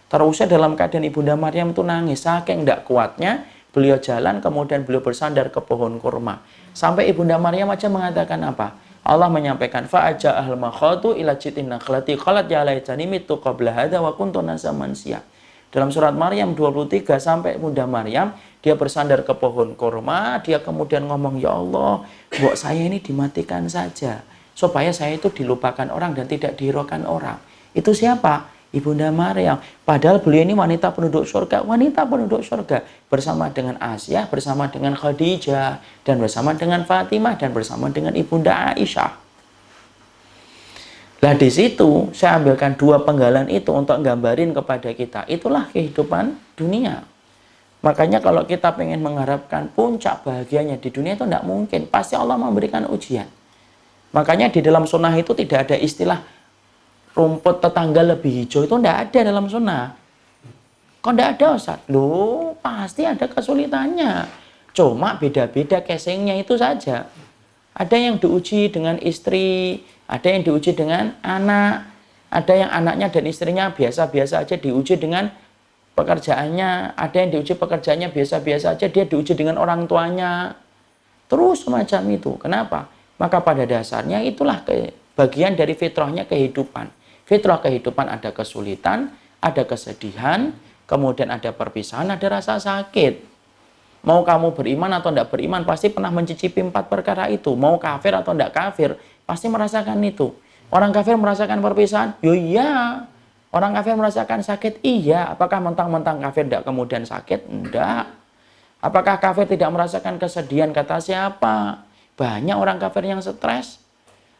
Speaker 1: Terusir dalam keadaan Ibunda Maryam itu nangis, saking tidak kuatnya, beliau jalan kemudian beliau bersandar ke pohon kurma. Sampai Ibunda Maryam aja mengatakan apa? Allah menyampaikan, fa'aja ahl makhatu ila jitin nakhlati qalat ya laitani mitu qabla hadza wa kuntu nasan mansiya. Dalam surat Maryam 23 sampai Bunda Maryam, dia bersandar ke pohon kurma, dia kemudian ngomong, ya Allah, buat saya ini dimatikan saja, supaya saya itu dilupakan orang dan tidak dihiraukan orang. Itu siapa? Ibunda Maryam. Padahal beliau ini wanita penduduk surga, bersama dengan Asyah, bersama dengan Khadijah, dan bersama dengan Fatimah, dan bersama dengan Ibunda Aisyah. Nah di situ saya ambilkan 2 penggalan itu untuk nggambarin kepada kita. Itulah kehidupan dunia. Makanya kalau kita pengen mengharapkan puncak bahagianya di dunia itu tidak mungkin. Pasti Allah memberikan ujian. Makanya di dalam sunnah itu tidak ada istilah rumput tetangga lebih hijau. Itu tidak ada dalam sunnah. Kok tidak ada, Ustaz? Loh, pasti ada kesulitannya. Cuma beda-beda casingnya itu saja. Ada yang diuji dengan istri, ada yang diuji dengan anak, ada yang anaknya dan istrinya biasa-biasa aja diuji dengan pekerjaannya, ada yang diuji pekerjaannya biasa-biasa aja, dia diuji dengan orang tuanya. Terus semacam itu. Kenapa? Maka pada dasarnya itulah bagian dari fitrahnya kehidupan. Fitrah kehidupan ada kesulitan, ada kesedihan, kemudian ada perpisahan, ada rasa sakit.
Speaker 3: Mau kamu beriman atau tidak beriman, pasti pernah mencicipi 4 perkara itu. Mau kafir atau tidak kafir, pasti merasakan itu. Orang kafir merasakan perpisahan? Yo iya. Orang kafir merasakan sakit? Iya. Apakah mentang-mentang kafir tidak kemudian sakit? Enggak. Apakah kafir tidak merasakan kesedihan? Kata siapa? Banyak orang kafir yang stres.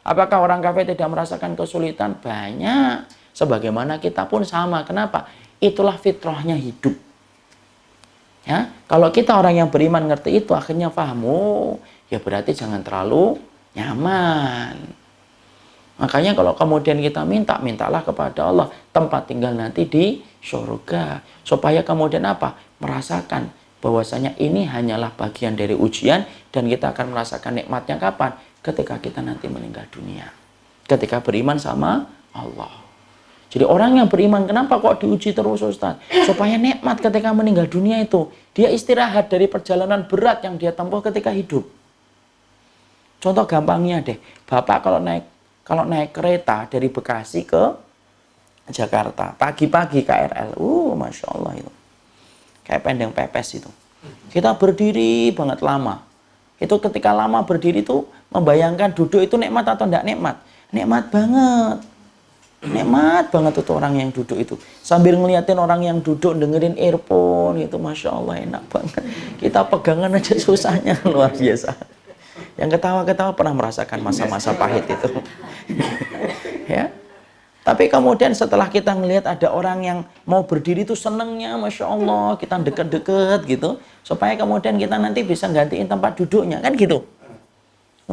Speaker 3: Apakah orang kafir tidak merasakan kesulitan? Banyak. Sebagaimana kita pun sama. Kenapa? Itulah fitrahnya hidup. Ya, kalau kita orang yang beriman ngerti itu, akhirnya paham, oh, ya berarti jangan terlalu nyaman. Makanya kalau kemudian kita mintalah kepada Allah tempat tinggal nanti di surga. Supaya kemudian apa? Merasakan bahwasanya ini hanyalah bagian dari ujian dan kita akan merasakan nikmatnya kapan? Ketika kita nanti meninggal dunia. Ketika beriman sama Allah. Jadi orang yang beriman, kenapa kok diuji terus Ustaz? Supaya nikmat ketika meninggal dunia itu. Dia istirahat dari perjalanan berat yang dia tempuh ketika hidup. Contoh gampangnya deh. Bapak kalau naik kereta dari Bekasi ke Jakarta. Pagi-pagi KRL. Masya Allah itu. Kayak pendeng pepes itu. Kita berdiri banget lama. Itu ketika lama berdiri itu membayangkan duduk itu nikmat atau enggak nikmat? Nikmat banget. Nikmat banget itu orang yang duduk itu. Sambil ngeliatin orang yang duduk dengerin earphone gitu. Masya Allah enak banget. Kita pegangan aja susahnya luar biasa. Yang ketawa-ketawa pernah merasakan masa-masa pahit itu. Ya. Tapi kemudian setelah kita ngelihat ada orang yang mau berdiri itu senengnya Masya Allah. Kita deket-deket gitu. Supaya kemudian kita nanti bisa gantiin tempat duduknya. Kan gitu.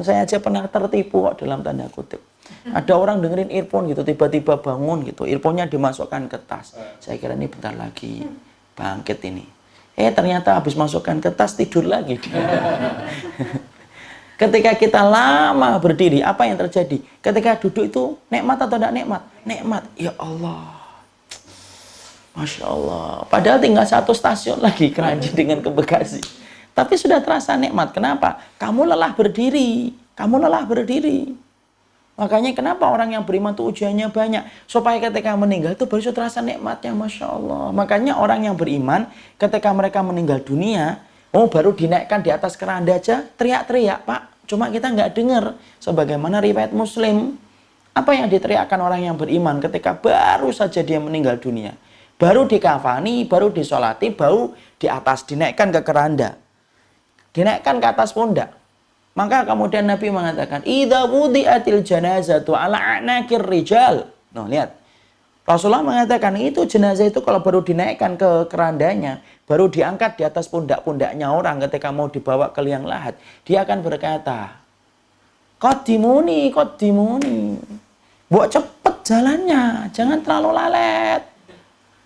Speaker 3: Saya aja pernah tertipu kok dalam tanda kutip. Ada orang dengerin earphone gitu, tiba-tiba bangun gitu, earphone-nya dimasukkan ke tas. Saya kira ini bentar lagi bangkit ini. Ternyata habis masukkan ke tas tidur lagi. Ketika kita lama berdiri, apa yang terjadi? Ketika duduk itu nikmat atau tidak nikmat? Nikmat. Ya Allah. Masya Allah. Padahal tinggal 1 stasiun lagi Kranji dengan ke Bekasi. Tapi sudah terasa nikmat. Kenapa? Kamu lelah berdiri. Kamu lelah berdiri. Makanya kenapa orang yang beriman itu ujiannya banyak. Supaya ketika meninggal itu baru terasa nikmatnya. Masya Allah. Makanya orang yang beriman ketika mereka meninggal dunia, baru dinaikkan di atas keranda aja, teriak-teriak, Pak. Cuma kita nggak dengar. Sebagaimana riwayat Muslim. Apa yang diteriakkan orang yang beriman ketika baru saja dia meninggal dunia. Baru dikafani, baru disolati, baru di atas dinaikkan ke keranda. Dinaikkan ke atas pundak. Maka kemudian Nabi mengatakan, idza wudi'atil janazatu ala anakir rijal. Nah, lihat. Rasulullah mengatakan itu jenazah itu kalau baru dinaikkan ke kerandanya, baru diangkat di atas pundak-pundaknya orang ketika mau dibawa ke liang lahat, dia akan berkata, qaddimuni, qaddimuni. Buat cepet jalannya, jangan terlalu lalet.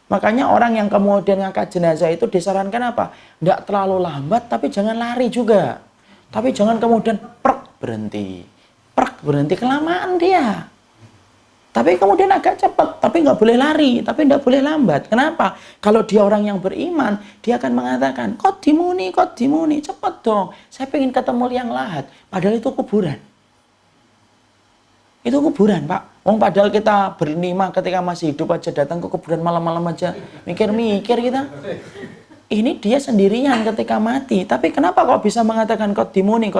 Speaker 3: Makanya orang yang kemudian ngangkat jenazah itu disarankan apa? Tidak terlalu lambat, tapi jangan lari juga. Tapi jangan kemudian berhenti, kelamaan dia. Tapi kemudian agak cepat, tapi nggak boleh lari, tapi nggak boleh lambat. Kenapa? Kalau dia orang yang beriman, dia akan mengatakan, qaddimuni, cepet dong. Saya pengen ketemu liang lahat. Padahal itu kuburan. Itu kuburan, Pak. Padahal kita berlima ketika masih hidup aja datang ke kuburan malam-malam aja. Mikir-mikir kita. Ini dia sendirian ketika mati. Tapi kenapa kok bisa mengatakan qaddimuni?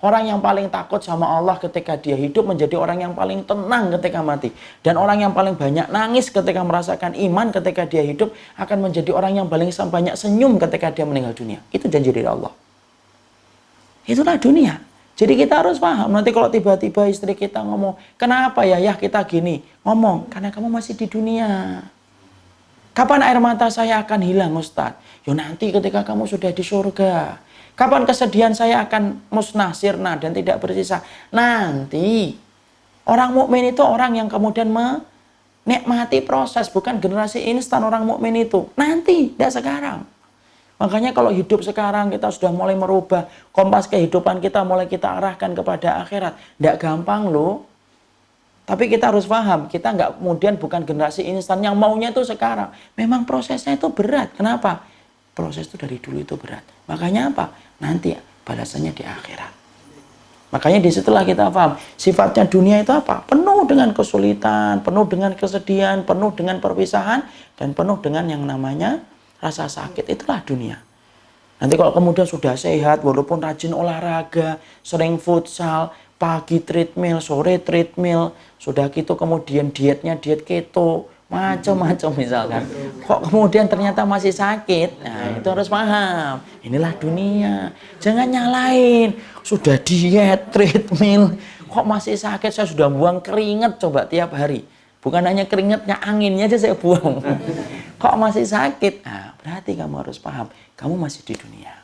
Speaker 3: Orang yang paling takut sama Allah ketika dia hidup menjadi orang yang paling tenang ketika mati. Dan orang yang paling banyak nangis ketika merasakan iman ketika dia hidup akan menjadi orang yang paling banyak senyum ketika dia meninggal dunia. Itu janji dari Allah. Itulah dunia. Jadi kita harus paham. Nanti kalau tiba-tiba istri kita ngomong, kenapa ya kita gini? Ngomong, karena kamu masih di dunia. Kapan air mata saya akan hilang, Ustaz? Nanti ketika kamu sudah di surga. Kapan kesedihan saya akan musnah, sirna, dan tidak bersisa? Nanti. Orang mukmin itu orang yang kemudian menikmati proses, bukan generasi instan orang mukmin itu. Nanti, tidak sekarang. Makanya kalau hidup sekarang kita sudah mulai merubah, kompas kehidupan kita mulai kita arahkan kepada akhirat. Tidak gampang loh. Tapi kita harus paham, kita nggak kemudian bukan generasi instan yang maunya itu sekarang. Memang prosesnya itu berat. Kenapa? Proses itu dari dulu itu berat. Makanya apa? Nanti balasannya di akhirat. Makanya disitulah kita paham. Sifatnya dunia itu apa? Penuh dengan kesulitan, penuh dengan kesedihan, penuh dengan perpisahan, dan penuh dengan yang namanya rasa sakit. Itulah dunia. Nanti kalau kemudian sudah sehat, walaupun rajin olahraga, sering futsal, pagi treadmill, sore treadmill, sudah gitu kemudian dietnya diet keto, macam-macam misalkan. Kok kemudian ternyata masih sakit? Nah, itu harus paham. Inilah dunia. Jangan nyalain. Sudah diet, treadmill, kok masih sakit? Saya sudah buang keringat coba tiap hari. Bukan hanya keringatnya, anginnya aja saya buang. Kok masih sakit? Nah, berarti kamu harus paham, kamu masih di dunia.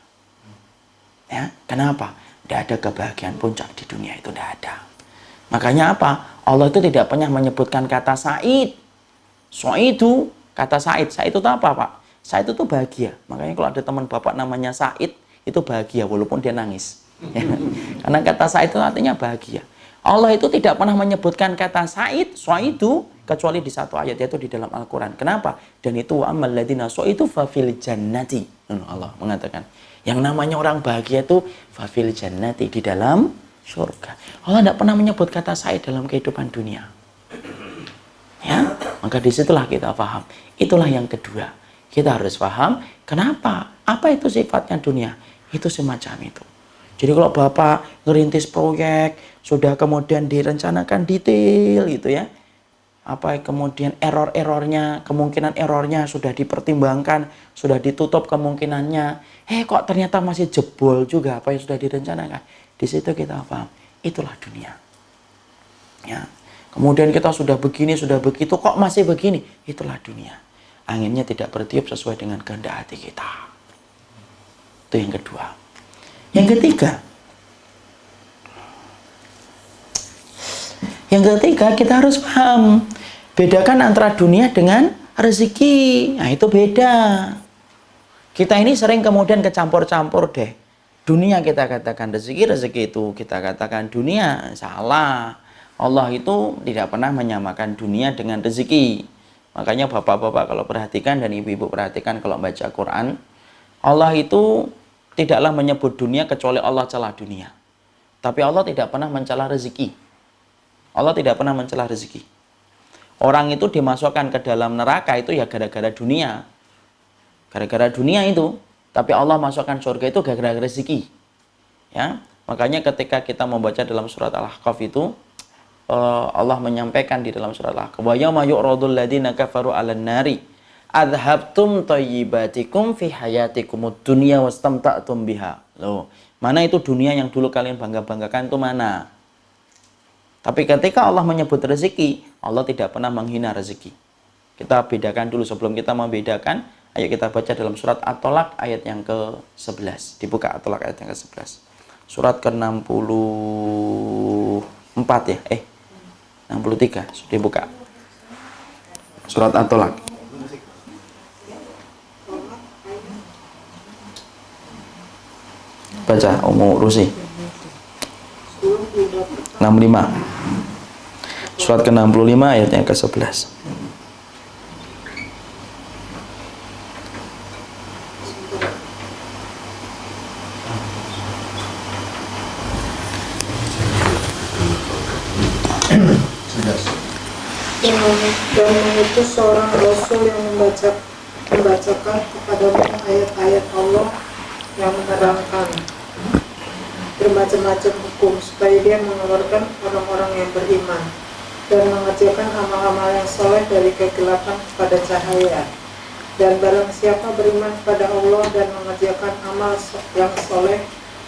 Speaker 3: Ya, kenapa? Tidak ada kebahagiaan puncak di dunia itu, tidak ada. Makanya apa? Allah itu tidak pernah menyebutkan kata Sa'id. Itu kata Sa'id. Sa'id itu apa, Pak? Sa'id itu bahagia. Makanya kalau ada teman bapak namanya Sa'id, itu bahagia walaupun dia nangis. Ya. Karena kata Sa'id itu artinya bahagia. Allah itu tidak pernah menyebutkan kata Sa'id, itu kecuali di satu ayat, yaitu di dalam Al-Quran. Kenapa? Dan itu wa ammal ladina itu fafil jannati. Allah mengatakan, yang namanya orang bahagia itu fafil jannati, di dalam surga. Allah tidak pernah menyebut kata Sa'id dalam kehidupan dunia. Ya, maka disitulah kita paham. Itulah yang kedua. Kita harus paham kenapa, apa itu sifatnya dunia. Itu semacam itu. Jadi kalau Bapak ngerintis proyek, sudah kemudian direncanakan detail gitu ya. Apa kemudian error-errornya, kemungkinan errornya sudah dipertimbangkan, sudah ditutup kemungkinannya. Kok ternyata masih jebol juga apa yang sudah direncanakan. Di situ kita paham, itulah dunia. Ya. Kemudian kita sudah begini, sudah begitu, kok masih begini? Itulah dunia. Anginnya tidak bertiup sesuai dengan kehendak hati kita. Itu yang kedua. Yang ketiga kita harus paham, bedakan antara dunia dengan rezeki. Nah, itu beda. Kita ini sering kemudian kecampur-campur deh. Dunia kita katakan rezeki, rezeki itu kita katakan dunia. Salah. Allah itu tidak pernah menyamakan dunia dengan rezeki. Makanya bapak-bapak kalau perhatikan dan ibu-ibu perhatikan kalau baca Quran, Allah itu tidaklah menyebut dunia kecuali Allah celah dunia. Tapi Allah tidak pernah mencela rezeki. Allah tidak pernah mencela rezeki. Orang itu dimasukkan ke dalam neraka itu ya gara-gara dunia. Gara-gara dunia itu. Tapi Allah masukkan surga itu gara-gara rezeki. Ya, makanya ketika kita membaca dalam surat Al-Ahqaf itu, Allah menyampaikan di dalam surat Al-Ahqaf, wa yawma yu'radul ladzina kafaru 'alan nari adhabtum thayyibatikum fi hayatikumud dunya wastamta'tum biha. Loh, mana itu dunia yang dulu kalian bangga-banggakan itu mana? Tapi ketika Allah menyebut rezeki, Allah tidak pernah menghina rezeki. Kita bedakan dulu sebelum kita membedakan. Ayo kita baca dalam surat At-Tolak ayat yang ke-11. Dibuka At-Tolak ayat yang ke-11. Surat ke-64 ya. 63. Dibuka. Surat At-Tolak. Baca Ummu Rusi. 65. Surat ke-65 ayat yang ke-11.
Speaker 4: Dan mengutus seorang Rasul yang membacakan kepadamu ayat-ayat Allah yang menerangkan bermacam-macam hukum supaya dia mengeluarkan orang-orang yang beriman dan mengerjakan amal-amal yang soleh dari kegelapan kepada cahaya. Dan barang siapa beriman kepada Allah dan mengerjakan amal yang soleh,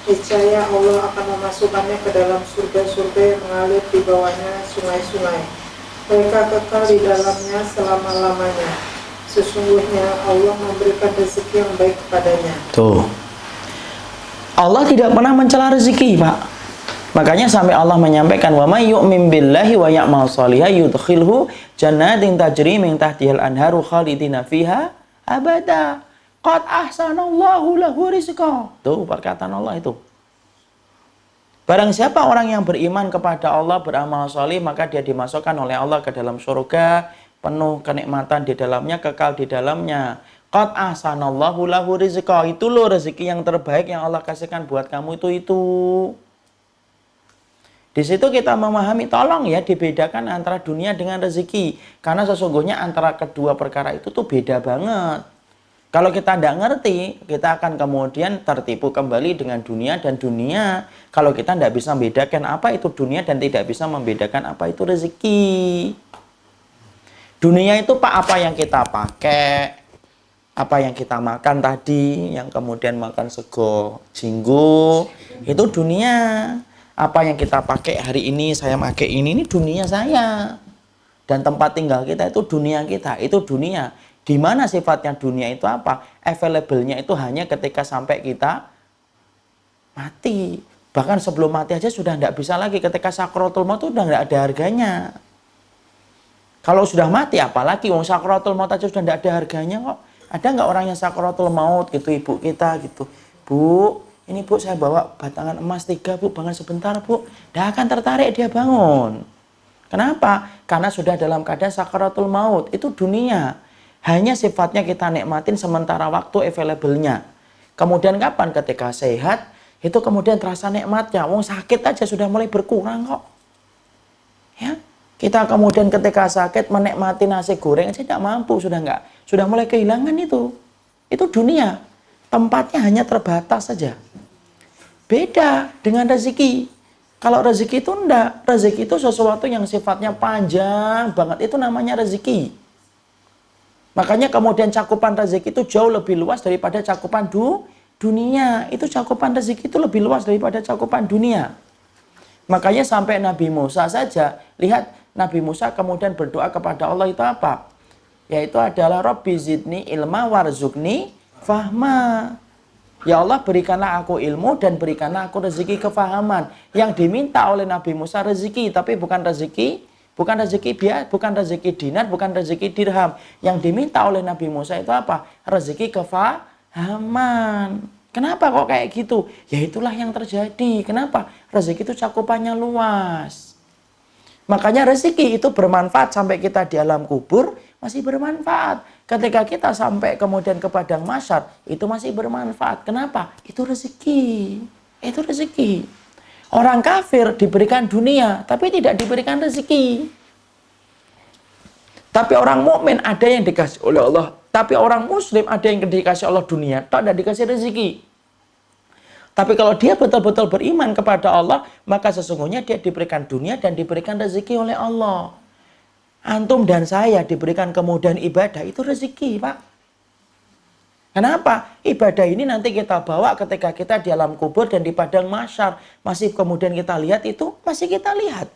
Speaker 4: niscaya Allah akan memasukkannya ke dalam surga-surga yang mengalir di bawahnya sungai-sungai. Mereka kekal di dalamnya selama-lamanya. Sesungguhnya Allah memberikan rezeki yang baik kepadanya.
Speaker 3: Tuh. Allah tidak pernah mencela rezeki, Pak. Makanya sampai Allah menyampaikan wa may yu'min billahi wa ya'mal shalihan yudkhilhu jannatin tajri min tahtihal anharu khalidina fiha abada. Qad ahsanallahu lahu rizqa. Tuh perkataan Allah itu. Barang siapa orang yang beriman kepada Allah, beramal salih, maka dia dimasukkan oleh Allah ke dalam surga, penuh kenikmatan di dalamnya, kekal di dalamnya. Qad ahsanallahu lahu rizqa. Itu loh rezeki yang terbaik yang Allah kasihkan buat kamu itu. Di situ kita memahami, tolong ya dibedakan antara dunia dengan rezeki. Karena sesungguhnya antara kedua perkara itu tuh beda banget. Kalau kita tidak ngerti, kita akan kemudian tertipu kembali dengan dunia, dan dunia kalau kita tidak bisa membedakan apa itu dunia dan tidak bisa membedakan apa itu rezeki. Dunia itu Pak, apa yang kita pakai, apa yang kita makan tadi, yang kemudian makan sego jinggo, itu dunia. Apa yang kita pakai hari ini, saya pakai ini dunia saya. Dan tempat tinggal kita itu dunia kita, itu dunia. Di mana sifatnya dunia itu apa? Available-nya itu hanya ketika sampai kita mati. Bahkan sebelum mati aja sudah tidak bisa lagi. Ketika sakaratul maut itu sudah tidak ada harganya. Kalau sudah mati apalagi, wong sakaratul maut aja sudah tidak ada harganya kok. Ada nggak orang yang sakaratul maut gitu, ibu kita gitu, Bu, ini Bu saya bawa batangan emas 3 Bu, bangun sebentar Bu. Tidak akan tertarik dia bangun. Kenapa? Karena sudah dalam keadaan sakaratul maut. Itu dunia. Hanya sifatnya kita nikmatin sementara waktu available-nya. Kemudian kapan? Ketika sehat, itu kemudian terasa nikmatnya. Wong sakit aja sudah mulai berkurang kok. Ya, kita kemudian ketika sakit menikmati nasi goreng aja tidak mampu, sudah mulai kehilangan itu. Itu dunia. Tempatnya hanya terbatas saja. Beda dengan rezeki. Kalau rezeki itu enggak. Rezeki itu sesuatu yang sifatnya panjang banget. Itu namanya rezeki. Makanya kemudian cakupan rezeki itu jauh lebih luas daripada cakupan dunia. Itu cakupan rezeki itu lebih luas daripada cakupan dunia. Makanya sampai Nabi Musa saja, lihat Nabi Musa kemudian berdoa kepada Allah itu apa? Yaitu adalah Rabbi zidni ilma warzuqni fahma. Ya Allah, berikanlah aku ilmu dan berikanlah aku rezeki kefahaman. Yang diminta oleh Nabi Musa rezeki, tapi bukan rezeki dinar, bukan rezeki dirham. Yang diminta oleh Nabi Musa itu apa? Rezeki kefahaman. Kenapa kok kayak gitu? Ya itulah yang terjadi. Kenapa? Rezeki itu cakupannya luas. Makanya rezeki itu bermanfaat sampai kita di alam kubur, masih bermanfaat. Ketika kita sampai kemudian ke padang mahsyar, itu masih bermanfaat. Kenapa? Itu rezeki. Itu rezeki. Orang kafir diberikan dunia, tapi tidak diberikan rezeki. Tapi orang mukmin ada yang dikasih oleh Allah. Tapi orang muslim ada yang dikasih Allah dunia, tak ada dikasih rezeki. Tapi kalau dia betul-betul beriman kepada Allah, maka sesungguhnya dia diberikan dunia dan diberikan rezeki oleh Allah. Antum dan saya diberikan kemudahan ibadah, itu rezeki, Pak. Kenapa? Ibadah ini nanti kita bawa ketika kita di alam kubur dan di padang mahsyar. Masih kemudian kita lihat itu, masih kita lihat.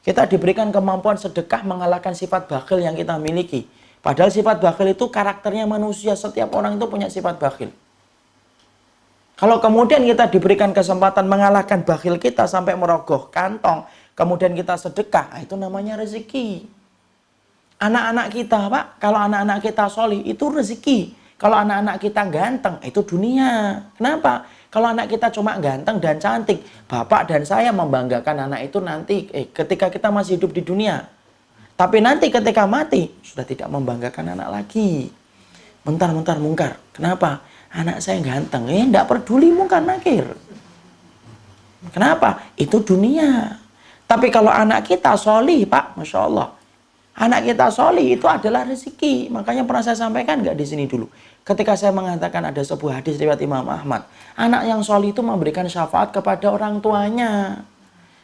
Speaker 3: Kita diberikan kemampuan sedekah mengalahkan sifat bakhil yang kita miliki. Padahal sifat bakhil itu karakternya manusia. Setiap orang itu punya sifat bakhil. Kalau kemudian kita diberikan kesempatan mengalahkan bakhil kita sampai merogoh kantong, kemudian kita sedekah, itu namanya rezeki. Anak-anak kita, Pak, kalau anak-anak kita solih, itu rezeki. Kalau anak-anak kita ganteng, itu dunia. Kenapa? Kalau anak kita cuma ganteng dan cantik, bapak dan saya membanggakan anak itu nanti ketika kita masih hidup di dunia. Tapi nanti ketika mati, sudah tidak membanggakan anak lagi. Bentar-bentar mungkar. Kenapa? Anak saya ganteng. Tidak peduli mungkar nakir. Kenapa? Itu dunia. Tapi kalau anak kita solih, Pak, Masya Allah. Anak kita solih itu adalah rezeki. Makanya pernah saya sampaikan nggak di sini dulu. Ketika saya mengatakan ada sebuah hadis riwayat Imam Ahmad. Anak yang solih itu memberikan syafaat kepada orang tuanya.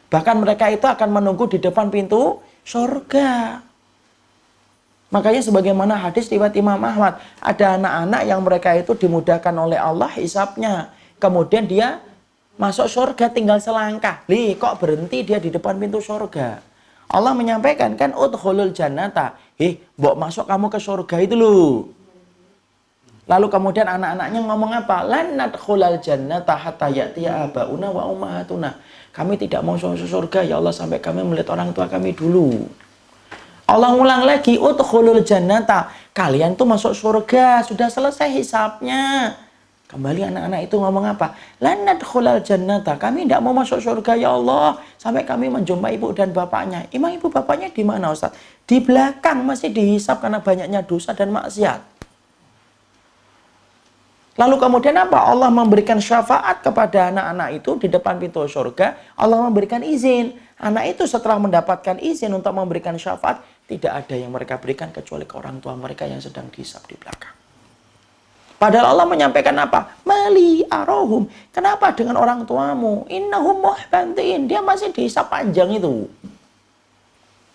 Speaker 3: Bahkan mereka itu akan menunggu di depan pintu surga. Makanya sebagaimana hadis riwayat Imam Ahmad. Ada anak-anak yang mereka itu dimudahkan oleh Allah hisabnya. Kemudian dia masuk surga tinggal selangkah. Kok berhenti dia di depan pintu surga? Allah menyampaikan kan udkhulul jannata. Mbok masuk kamu ke surga itu loh. Lalu kemudian anak-anaknya ngomong apa? Lan nadkhulal jannata hatta ya'tiya abauna wa ummahatuna. Kami tidak mau masuk surga ya Allah sampai kami melihat orang tua kami dulu. Allah ulang lagi udkhulul jannata. Kalian tuh masuk surga, sudah selesai hisabnya. Kembali anak-anak itu ngomong apa? Lan nadkhulal jannata. Kami tidak mau masuk surga ya Allah sampai kami menjumpai ibu dan bapaknya. Emang ibu bapaknya di mana Ustaz? Di belakang masih dihisab karena banyaknya dosa dan maksiat. Lalu kemudian apa? Allah memberikan syafaat kepada anak-anak itu di depan pintu surga. Allah memberikan izin. Anak itu setelah mendapatkan izin untuk memberikan syafaat, tidak ada yang mereka berikan kecuali ke orang tua mereka yang sedang dihisab di belakang. Padahal Allah menyampaikan apa? Mali arohum. Kenapa dengan orang tuamu? Innahum muhbantin. Dia masih dihisab panjang itu.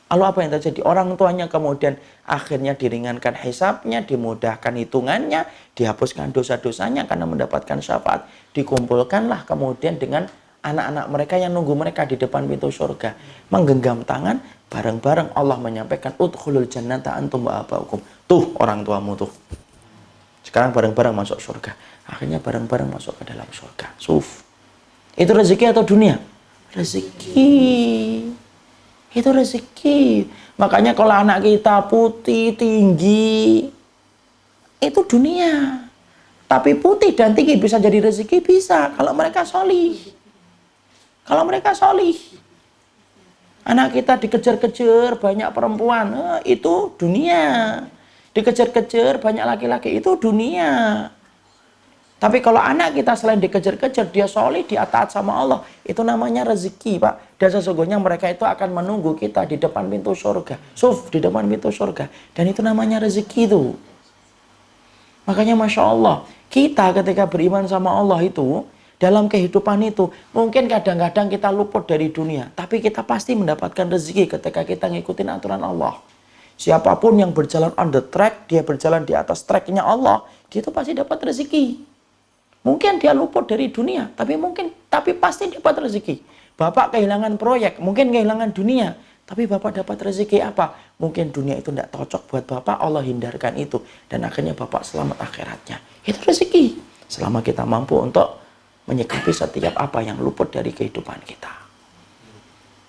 Speaker 3: Lalu apa yang terjadi? Orang tuanya kemudian akhirnya diringankan hisabnya, dimudahkan hitungannya, dihapuskan dosa-dosanya karena mendapatkan syafaat. Dikumpulkanlah kemudian dengan anak-anak mereka yang nunggu mereka di depan pintu surga. Menggenggam tangan, bareng-bareng Allah menyampaikan, udkhulul jannata antum wa abaukum. Tuh orang tuamu tuh. Sekarang bareng-bareng masuk surga. Akhirnya bareng-bareng masuk ke dalam surga. Suf. Itu rezeki atau dunia? Rezeki. Itu rezeki. Makanya kalau anak kita putih, tinggi, itu dunia. Tapi putih dan tinggi bisa jadi rezeki? Bisa. Kalau mereka solih. Kalau mereka solih. Anak kita dikejar-kejar banyak perempuan. Itu dunia. Dikejar-kejar banyak laki-laki, itu dunia. Tapi kalau anak kita selain dikejar-kejar, dia solih, dia taat sama Allah, itu namanya rezeki, Pak. Dan sesungguhnya mereka itu akan menunggu kita di depan pintu surga. Suf, di depan pintu surga. Dan itu namanya rezeki itu. Makanya Masya Allah, kita ketika beriman sama Allah itu, dalam kehidupan itu, mungkin kadang-kadang kita luput dari dunia. Tapi kita pasti mendapatkan rezeki ketika kita ngikutin aturan Allah. Siapapun yang berjalan on the track, dia berjalan di atas tracknya Allah, dia itu pasti dapat rezeki. Mungkin dia luput dari dunia, tapi pasti dapat rezeki. Bapak kehilangan proyek, mungkin kehilangan dunia, tapi Bapak dapat rezeki apa? Mungkin dunia itu tidak cocok buat Bapak, Allah hindarkan itu. Dan akhirnya Bapak selamat akhiratnya. Itu rezeki. Selama kita mampu untuk menyikapi setiap apa yang luput dari kehidupan kita.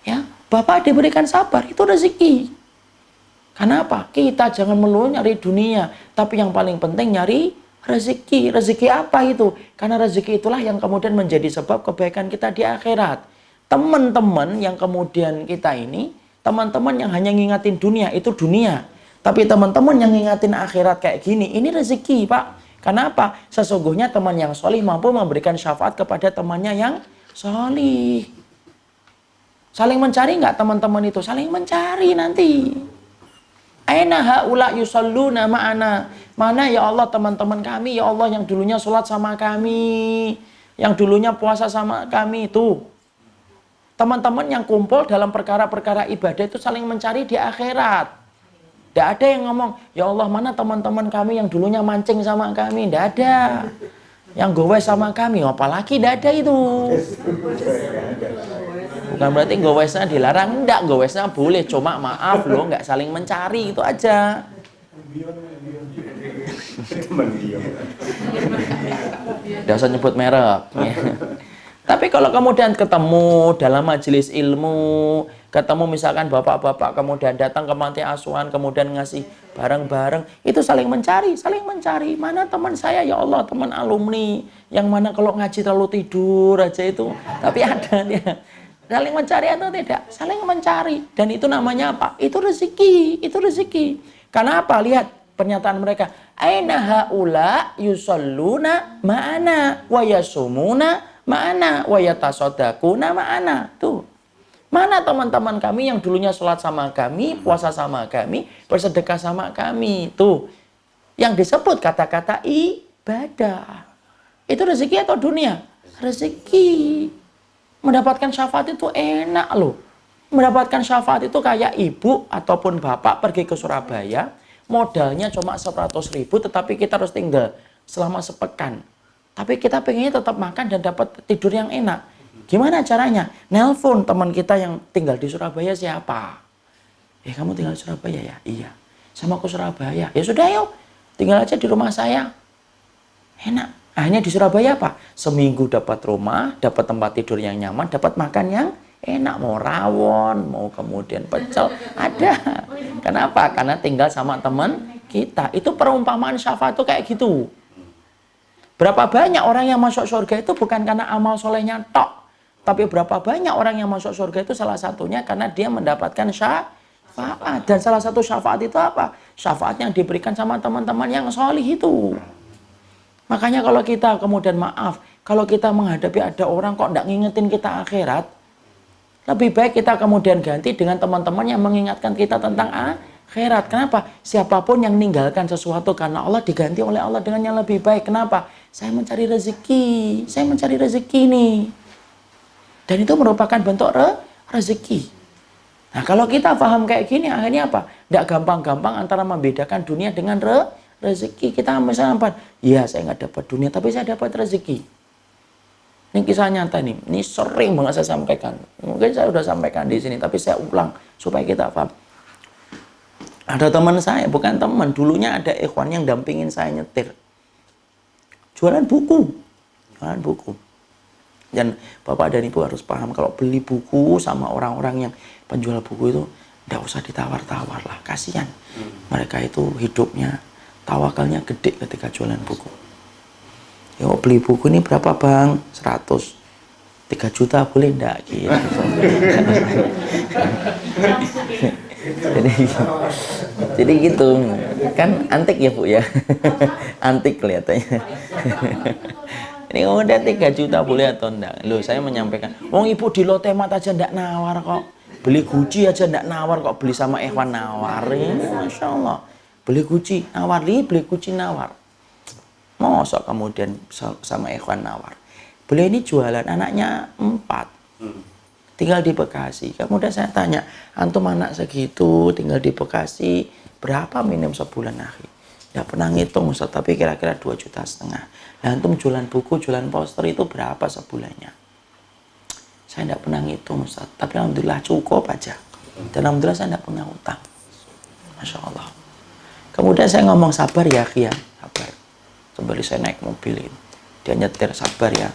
Speaker 3: Ya, Bapak diberikan sabar, itu rezeki. Kenapa? Kita jangan melulu nyari dunia, tapi yang paling penting nyari rezeki. Rezeki apa itu? Karena rezeki itulah yang kemudian menjadi sebab kebaikan kita di akhirat. Teman-teman yang kemudian kita ini, teman-teman yang hanya ngingatin dunia, itu dunia. Tapi teman-teman yang ngingatin akhirat kayak gini, ini rezeki, Pak. Kenapa? Sesungguhnya teman yang solih mampu memberikan syafaat kepada temannya yang solih. Saling mencari nggak teman-teman itu? Saling mencari nanti. Aina haula yusalluna ma'ana. Mana ya Allah teman-teman kami, ya Allah yang dulunya sholat sama kami, yang dulunya puasa sama kami itu. Teman-teman yang kumpul dalam perkara-perkara ibadah itu saling mencari di akhirat. Tidak ada yang ngomong, ya Allah mana teman-teman kami yang dulunya mancing sama kami. Tidak ada. Yang gowes sama kami, apalagi tidak ada itu. Bukan berarti gowesnya dilarang, enggak, gowesnya boleh, cuma maaf loh, enggak saling mencari, itu aja. Tidak usah nyebut merek. Tapi kalau kemudian ketemu dalam majelis ilmu, ketemu misalkan bapak-bapak kemudian datang ke panti asuhan, kemudian ngasih bareng-bareng, itu saling mencari, saling mencari. Mana teman saya, ya Allah, teman alumni, yang mana kalau ngaji terlalu tidur aja itu. Tapi ada dia. Saling mencari atau tidak? Saling mencari. Dan itu namanya apa? Itu rezeki. Itu rezeki. Karena apa? Lihat pernyataan mereka. Aina haula yusalluna ma'ana wa yasumuna ma'ana wa yatasaddaquna ma'ana. Tuh. Mana teman-teman kami yang dulunya sholat sama kami, puasa sama kami, bersedekah sama kami. Tuh. Yang disebut kata-kata ibadah. Itu rezeki atau dunia? Rezeki. Mendapatkan syafaat itu enak loh. Mendapatkan syafaat itu kayak ibu ataupun bapak pergi ke Surabaya, modalnya cuma 100.000, tetapi kita harus tinggal selama sepekan. Tapi kita pengennya tetap makan dan dapat tidur yang enak. Gimana caranya? Nelpon teman kita yang tinggal di Surabaya siapa? Kamu tinggal di Surabaya ya? Iya. Sama ke Surabaya. Ya sudah yuk, tinggal aja di rumah saya. Enak. Hanya di Surabaya apa? Seminggu dapat rumah, dapat tempat tidur yang nyaman, dapat makan yang enak. Mau rawon, mau kemudian pecel, ada. Kenapa? Karena tinggal sama teman kita. Itu perumpamaan syafaat itu kayak gitu. Berapa banyak orang yang masuk surga itu bukan karena amal solehnya tok. Tapi berapa banyak orang yang masuk surga itu salah satunya karena dia mendapatkan syafaat. Dan salah satu syafaat itu apa? Syafaat yang diberikan sama teman-teman yang solih itu. Makanya kalau kita kemudian maaf, kalau kita menghadapi ada orang kok tidak ngingetin kita akhirat, lebih baik kita kemudian ganti dengan teman-teman yang mengingatkan kita tentang akhirat. Kenapa? Siapapun yang meninggalkan sesuatu karena Allah diganti oleh Allah dengan yang lebih baik. Kenapa? Saya mencari rezeki. Saya mencari rezeki nih. Dan itu merupakan bentuk rezeki. Nah, kalau kita paham kayak gini, akhirnya apa? Tidak gampang-gampang antara membedakan dunia dengan rezeki. Kita misalnya apa? Ya, saya nggak dapat dunia, tapi saya dapat rezeki. Ini kisah nyata nih. Ini sering banget saya sampaikan. Mungkin saya sudah sampaikan di sini, tapi saya ulang supaya kita paham. Ada teman saya, bukan teman. Dulunya ada ikhwan yang dampingin saya nyetir. Jualan buku. Jualan buku. Dan Bapak dan Ibu harus paham kalau beli buku sama orang-orang yang penjual buku itu tidak usah ditawar-tawar lah, kasihan. Mereka itu hidupnya tawakalnya gede ketika jualan buku. Ya beli buku ini berapa bang? 100. 3 juta boleh enggak? Gitu. Jadi gitu. Kan antik ya Bu ya. Antik kelihatannya. Ini udah 3 juta boleh atau enggak? Loh, saya menyampaikan, wong ibu di Lotemat aja enggak nawar kok. Beli Gucci aja enggak nawar kok, beli sama Ikhwan nawar. Ini Masya Allah. Beli Gucci nawar, beli Gucci nawar. Mosok kemudian sama Ikhwan nawar. Beli ini jualan, anaknya 4. Tinggal di Bekasi. Kemudian saya tanya, antum anak segitu tinggal di Bekasi, berapa minim sebulan akhir? Ya pernah ngitung Ustaz, tapi kira-kira 2,5 juta. Nah, antum jualan buku, jualan poster itu berapa sebulannya? Saya tidak pernah ngitung Ustaz, tapi alhamdulillah cukup aja. Dan alhamdulillah saya tidak punya utang. Masya Allah. Kemudian saya ngomong sabar ya, Kia, sabar. Sembari saya naik mobil ini, dia nyetir, sabar ya.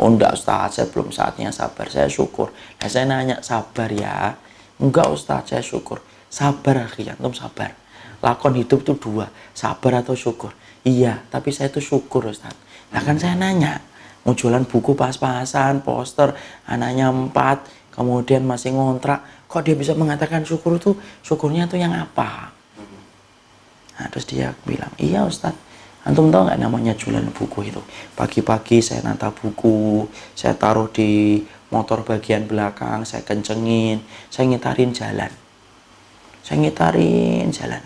Speaker 3: Oh enggak Ustaz, saya belum saatnya sabar, saya syukur. Nah saya nanya, sabar ya? Enggak Ustaz, saya syukur. Sabar Kia, antum sabar. Lakon hidup itu 2, sabar atau syukur. Iya, tapi saya itu syukur Ustaz. Nah kan saya nanya, mau jualan buku pas-pasan, poster, anaknya 4, kemudian masih ngontrak, kok dia bisa mengatakan syukur itu, syukurnya itu yang apa? Nah terus dia bilang, iya Ustaz, antum tahu nggak namanya jualan buku itu? Pagi-pagi saya nata buku, saya taruh di motor bagian belakang, saya kencengin, saya ngitarin jalan. Saya ngitarin jalan.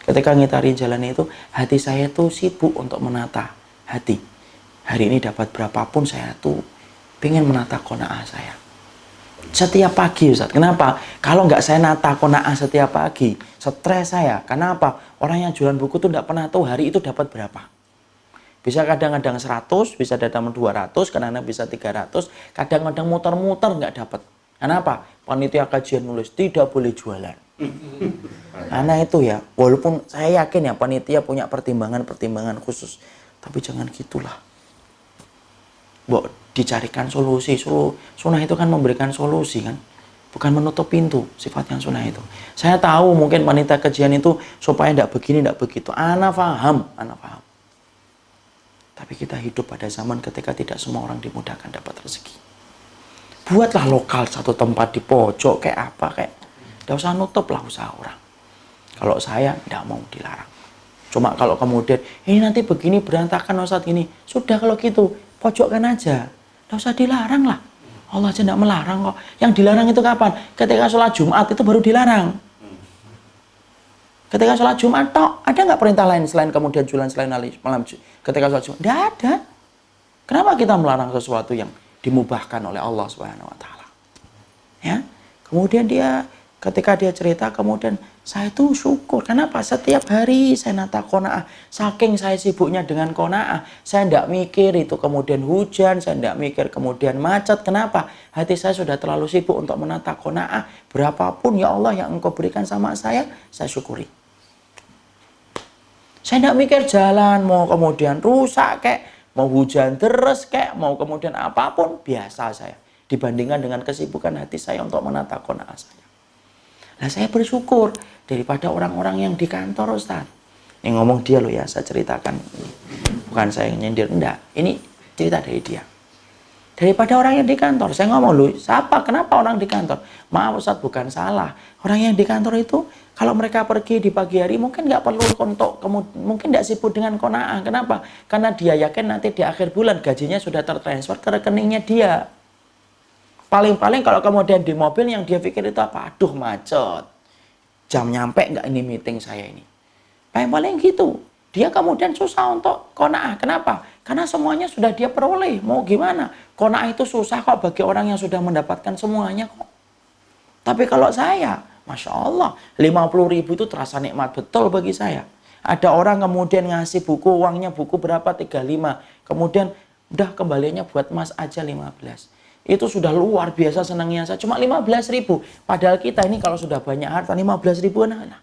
Speaker 3: Ketika ngitarin jalan itu, hati saya tuh sibuk untuk menata hati. Hari ini dapat berapapun saya tuh pengen menata qanaah saya. Setiap pagi Ustaz. Kenapa? Kalau nggak saya nata qanaah setiap pagi, stres saya. Kenapa? Orang yang jualan buku tuh nggak pernah tahu hari itu dapat berapa. Bisa kadang-kadang 100, bisa datang 200, kadang-kadang bisa 300, kadang-kadang muter-muter nggak dapat. Kenapa? Panitia kajian nulis tidak boleh jualan. Karena itu ya, walaupun saya yakin ya panitia punya pertimbangan-pertimbangan khusus, tapi jangan gitulah. Dicarikan solusi. Sunnah itu kan memberikan solusi kan, bukan menutup pintu. Sifatnya sunnah itu. Saya tahu mungkin panitia kajian itu supaya tidak begini, tidak begitu. Ana paham. Tapi kita hidup pada zaman ketika tidak semua orang dimudahkan dapat rezeki. Buatlah lokal satu tempat di pojok kayak apa kayak. Tidak usah nutup lah usaha orang. Kalau saya tidak mau dilarang. Cuma kalau kemudian, ini nanti begini berantakan Ustaz ini. Sudah kalau gitu, pojokkan aja. Tidak usah dilarang lah. Allah aja tidak melarang kok. Yang dilarang itu kapan? Ketika sholat Jumat itu baru dilarang. Ketika sholat Jumat, ada nggak perintah lain selain kemudian jualan selain malam ketika sholat Jumat? Tidak ada. Kenapa kita melarang sesuatu yang dimubahkan oleh Allah Subhanahu Wa Taala? Ya, kemudian ketika dia cerita, kemudian saya itu syukur. Kenapa? Setiap hari saya nata qanaah. Saking saya sibuknya dengan qanaah, saya tidak mikir itu kemudian hujan, saya tidak mikir kemudian macet. Kenapa? Hati saya sudah terlalu sibuk untuk menata qanaah. Berapapun ya Allah yang Engkau berikan sama saya syukuri. Saya tidak mikir jalan, mau kemudian rusak kayak, mau hujan deres kayak, mau kemudian apapun, biasa saya. Dibandingkan dengan kesibukan hati saya untuk menata qanaah saya. Nah saya bersyukur daripada orang-orang yang di kantor Ustaz. Ini ngomong dia loh ya, saya ceritakan. Bukan saya yang nyindir, enggak. Ini cerita dari dia. Daripada orang yang di kantor, saya ngomong loh, siapa? Kenapa orang di kantor? Maaf Ustaz, bukan salah. Orang yang di kantor itu, kalau mereka pergi di pagi hari, mungkin nggak perlu untuk, mungkin nggak sibuk dengan qanaah. Kenapa? Karena dia yakin nanti di akhir bulan gajinya sudah tertransfer ke rekeningnya dia. Paling-paling kalau kemudian di mobil yang dia pikir itu apa? Aduh macet. jam nyampe nggak ini meeting saya ini. Paling gitu. Dia kemudian susah untuk qanaah. Kenapa? Karena semuanya sudah dia peroleh. Mau gimana? Qanaah itu susah kok bagi orang yang sudah mendapatkan semuanya kok. Tapi kalau saya, Masya Allah, 50.000 itu terasa nikmat betul bagi saya. Ada orang kemudian ngasih buku, uangnya buku berapa? 35. Kemudian udah kembaliannya buat emas aja 15. Itu sudah luar biasa senangnya saya. Cuma 15.000. Padahal kita ini kalau sudah banyak harta 15.000, nah,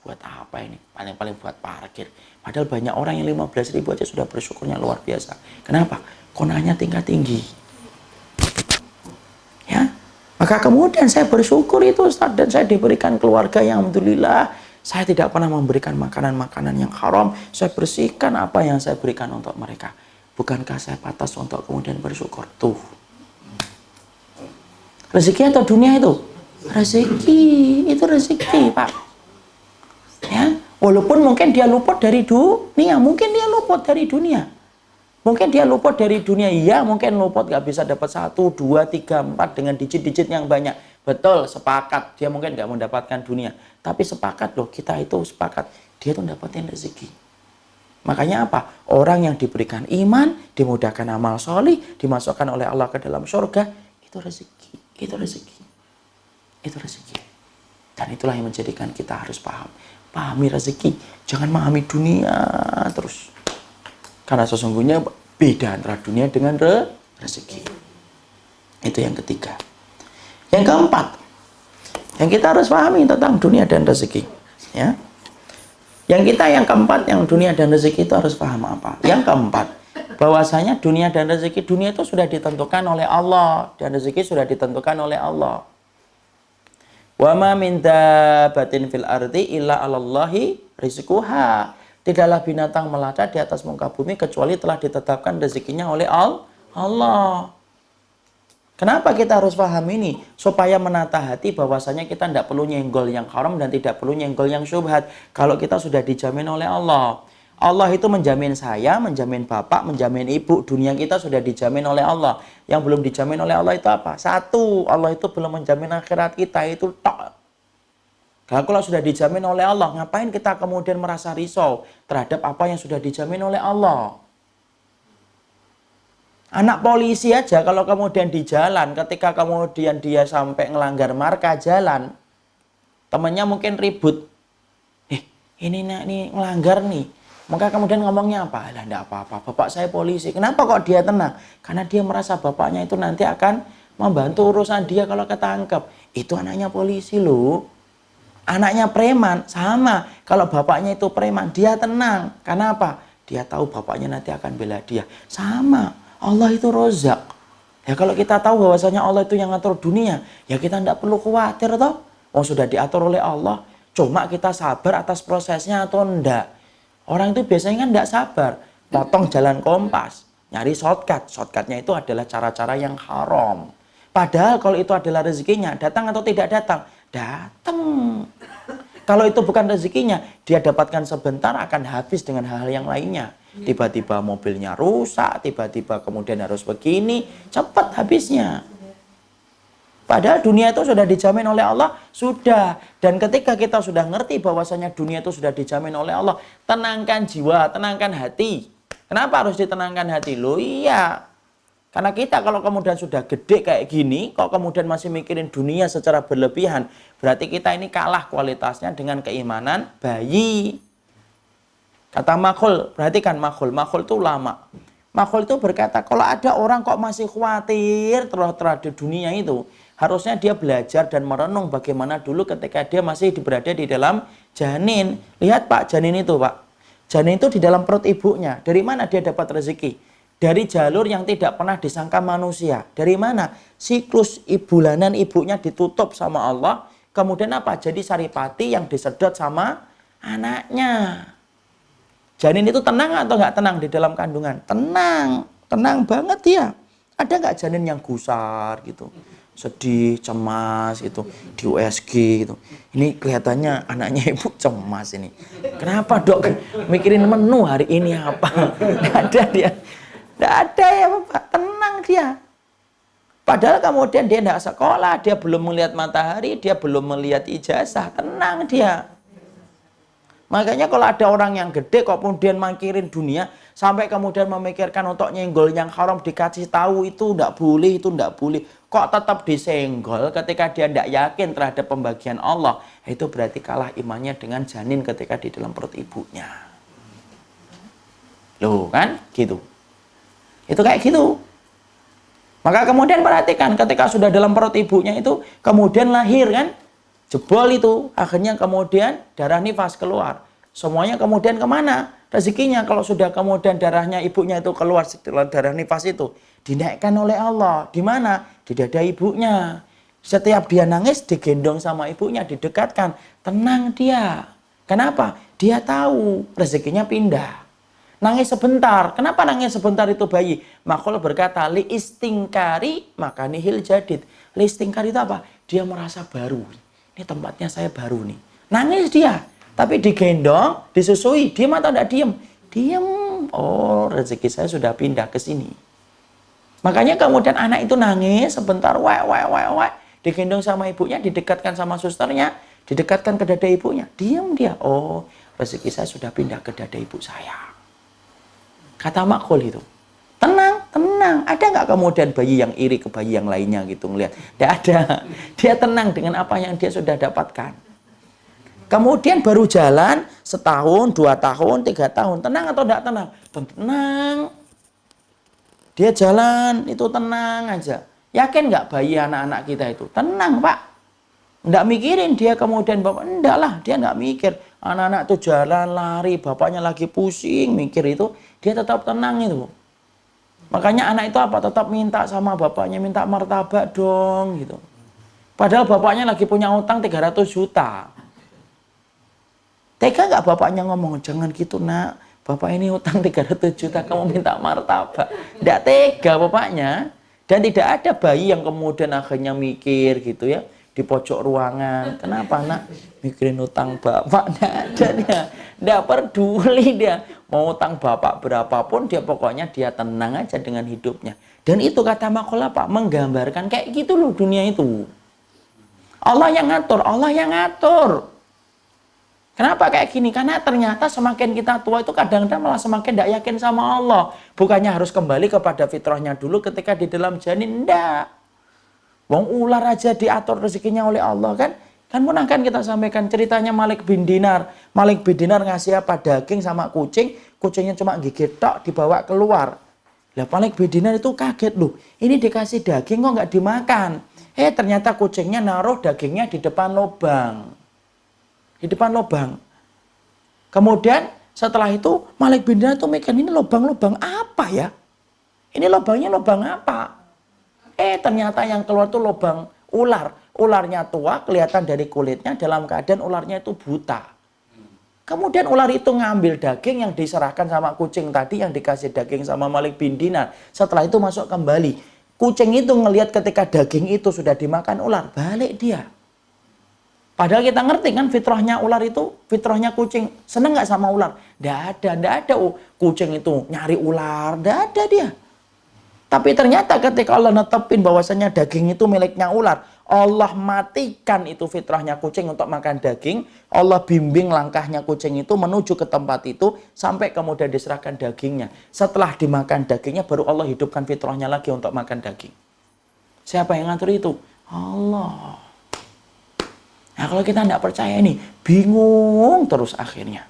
Speaker 3: buat apa ini? Paling-paling buat parkir. Padahal banyak orang yang 15.000 aja sudah bersyukurnya luar biasa. Kenapa? Qanaahnya tingkat tinggi. Ya. Maka kemudian saya bersyukur itu Ustaz, dan saya diberikan keluarga yang alhamdulillah. Saya tidak pernah memberikan makanan-makanan yang haram. Saya bersihkan apa yang saya berikan untuk mereka. Bukankah saya pantas untuk kemudian bersyukur? Tuh. Rezeki atau dunia itu? Rezeki. Itu rezeki, Pak. Ya, walaupun mungkin dia luput dari dunia, mungkin dia luput dari dunia. Mungkin dia luput dari dunia, iya mungkin luput gak bisa dapat 1, 2, 3, 4 dengan digit-digit yang banyak. Betul, sepakat, dia mungkin gak mendapatkan dunia. Tapi sepakat loh, kita itu sepakat, dia tuh dapatin rezeki. Makanya apa? Orang yang diberikan iman, dimudahkan amal solih, dimasukkan oleh Allah ke dalam surga, itu rezeki, itu rezeki, itu rezeki. Dan itulah yang menjadikan kita harus paham. Pahami rezeki, jangan memahami dunia terus. Karena sesungguhnya beda antara dunia dengan rezeki. Itu yang ketiga. Yang keempat, yang kita harus pahami tentang dunia dan rezeki. Ya. Yang keempat, yang dunia dan rezeki itu harus paham apa? Yang keempat, bahwasanya dunia dan rezeki, dunia itu sudah ditentukan oleh Allah dan rezeki sudah ditentukan oleh Allah. Wa ma min dabbatin fil ardi illa 'alallahi rizquha. Tidaklah binatang melata di atas muka bumi kecuali telah ditetapkan rezekinya oleh Allah. Kenapa kita harus paham ini? Supaya menata hati bahwasanya kita tidak perlu nyenggol yang haram dan tidak perlu nyenggol yang syubhat. Kalau kita sudah dijamin oleh Allah. Allah itu menjamin saya, menjamin bapak, menjamin ibu. Dunia kita sudah dijamin oleh Allah. Yang belum dijamin oleh Allah itu apa? Satu, Allah itu belum menjamin akhirat kita. Itu tok. Kalau sudah dijamin oleh Allah, ngapain kita kemudian merasa risau terhadap apa yang sudah dijamin oleh Allah? Anak polisi aja kalau kemudian di jalan, ketika kemudian dia sampai ngelanggar marka jalan, temannya mungkin ribut. Ini ngelanggar nih. Maka kemudian ngomongnya apa? Lah enggak apa-apa, bapak saya polisi. Kenapa kok dia tenang? Karena dia merasa bapaknya itu nanti akan membantu urusan dia kalau ketangkep. Itu anaknya polisi loh. Anaknya preman, sama. Kalau bapaknya itu preman, dia tenang. Karena apa? Dia tahu bapaknya nanti akan bela dia. Sama. Allah itu Rozak. Ya kalau kita tahu bahwasanya Allah itu yang ngatur dunia, ya kita tidak perlu khawatir toh. Oh sudah diatur oleh Allah. Cuma kita sabar atas prosesnya atau enggak. Orang itu biasanya kan tidak sabar. Potong jalan kompas, nyari shortcut. Shortcutnya itu adalah cara-cara yang haram. Padahal kalau itu adalah rezekinya, datang atau tidak datang? Datang. Kalau itu bukan rezekinya, dia dapatkan sebentar akan habis dengan hal-hal yang lainnya. Tiba-tiba mobilnya rusak, tiba-tiba kemudian harus begini, cepat habisnya. Padahal dunia itu sudah dijamin oleh Allah, sudah. Dan ketika kita sudah ngerti bahwasanya dunia itu sudah dijamin oleh Allah, tenangkan jiwa, tenangkan hati. Kenapa harus ditenangkan hati? Loh iya. Karena kita kalau kemudian sudah gede kayak gini, kok kemudian masih mikirin dunia secara berlebihan, berarti kita ini kalah kualitasnya dengan keimanan bayi. Kata Makhul, perhatikan Makhul itu ulama. Makhul itu berkata, kalau ada orang kok masih khawatir terhadap dunia itu, harusnya dia belajar dan merenung bagaimana dulu ketika dia masih berada di dalam janin. Lihat Pak, janin itu Pak. Janin itu di dalam perut ibunya. Dari mana dia dapat rezeki? Dari jalur yang tidak pernah disangka manusia. Dari mana? Siklus bulanan ibunya ditutup sama Allah. Kemudian apa? Jadi saripati yang disedot sama anaknya. Janin itu tenang atau nggak tenang di dalam kandungan? Tenang. Tenang banget dia. Ada nggak janin yang gusar gitu? Sedih, cemas gitu, di USG gitu. Ini kelihatannya anaknya ibu cemas ini. Kenapa dok? Mikirin menu hari ini apa? Nggak ada dia. Nggak ada ya Bapak, tenang dia. Padahal kemudian dia tidak sekolah, dia belum melihat matahari, dia belum melihat ijazah, tenang dia. Makanya kalau ada orang yang gede kok kemudian mangkirin dunia, sampai kemudian memikirkan untuk nyenggol yang haram, dikasih tahu itu tidak boleh, itu tidak boleh. Kok tetap disenggol ketika dia tidak yakin terhadap pembagian Allah, itu berarti kalah imannya dengan janin ketika di dalam perut ibunya. Loh kan, gitu. Itu kayak gitu. Maka kemudian perhatikan ketika sudah dalam perut ibunya itu kemudian lahir kan, jebol itu, akhirnya kemudian darah nifas keluar. Semuanya kemudian kemana? Rezekinya kalau sudah kemudian darahnya ibunya itu keluar setelah darah nifas itu dinaikkan oleh Allah. Di mana? Di dada ibunya. Setiap dia nangis digendong sama ibunya, didekatkan. Tenang dia. Kenapa? Dia tahu rezekinya pindah. Nangis sebentar. Kenapa nangis sebentar itu bayi? Makhluk berkata, li istingkari maka nihil jadid. Li istingkari itu apa? Dia merasa baru. Ini tempatnya saya baru nih. Nangis dia. Tapi digendong, disusui. Diam atau tidak diam? Diam. Oh, rezeki saya sudah pindah ke sini. Makanya kemudian anak itu nangis sebentar. Digendong sama ibunya, didekatkan sama susternya. Didekatkan ke dada ibunya. Diam dia. Oh, rezeki saya sudah pindah ke dada ibu saya. Kata makhluk itu, tenang, tenang. Ada nggak kemudian bayi yang iri ke bayi yang lainnya gitu ngelihat? Tidak ada. Dia tenang dengan apa yang dia sudah dapatkan. Kemudian baru jalan setahun, 2 tahun, 3 tahun. Tenang atau tidak tenang? Tenang. Dia jalan itu tenang aja. Yakin nggak bayi anak-anak kita itu? Tenang Pak. Nggak mikirin dia kemudian bapak. Enggak lah, dia nggak mikir. Anak-anak tuh jalan, lari, bapaknya lagi pusing, mikir itu. Dia tetap tenang itu. Makanya anak itu apa? Tetap minta sama bapaknya, minta martabak dong gitu. Padahal bapaknya lagi punya utang 300 juta. Tega nggak bapaknya ngomong, jangan gitu nak. Bapak ini utang 300 juta, kamu minta martabak. Nggak tega bapaknya. Dan tidak ada bayi yang kemudian akhirnya mikir gitu ya. Di pojok ruangan, kenapa nak mikirin utang bapak? Nggak ada dia, nggak peduli dia mau utang bapak berapapun, dia pokoknya dia tenang aja dengan hidupnya. Dan itu kata makhluk apa? Menggambarkan kayak gitu loh dunia itu. Allah yang ngatur, Allah yang ngatur. Kenapa kayak gini? Karena ternyata semakin kita tua itu kadang-kadang malah semakin tidak yakin sama Allah. Bukannya harus kembali kepada fitrahnya dulu ketika di dalam janin, enggak. Wong ular aja diatur rezekinya oleh Allah kan? Kan pernah kan kita sampaikan ceritanya Malik bin Dinar. Malik bin Dinar ngasih apa? Daging sama kucing. Kucingnya cuma gigit tok, dibawa keluar. Lah Malik bin Dinar itu kaget loh. Ini dikasih daging kok nggak dimakan. Ternyata kucingnya naruh dagingnya di depan lubang. Di depan lubang. Kemudian setelah itu Malik bin Dinar itu mikir, ini lubang-lubang apa ya? Ini lubangnya lubang apa? Ternyata yang keluar itu lubang ular. Ularnya tua, kelihatan dari kulitnya, dalam keadaan ularnya itu buta. Kemudian ular itu ngambil daging yang diserahkan sama kucing tadi, yang dikasih daging sama Malik bin Dinar. Setelah itu masuk kembali. Kucing itu ngelihat ketika daging itu sudah dimakan ular, balik dia. Padahal kita ngerti kan fitrahnya ular itu, fitrahnya kucing. Seneng nggak sama ular? Nggak ada. Kucing itu nyari ular, nggak ada dia. Tapi ternyata ketika Allah netepin bahwasanya daging itu miliknya ular, Allah matikan itu fitrahnya kucing untuk makan daging, Allah bimbing langkahnya kucing itu menuju ke tempat itu, sampai kemudian diserahkan dagingnya. Setelah dimakan dagingnya, baru Allah hidupkan fitrahnya lagi untuk makan daging. Siapa yang ngatur itu? Allah. Nah kalau kita tidak percaya ini, bingung terus akhirnya.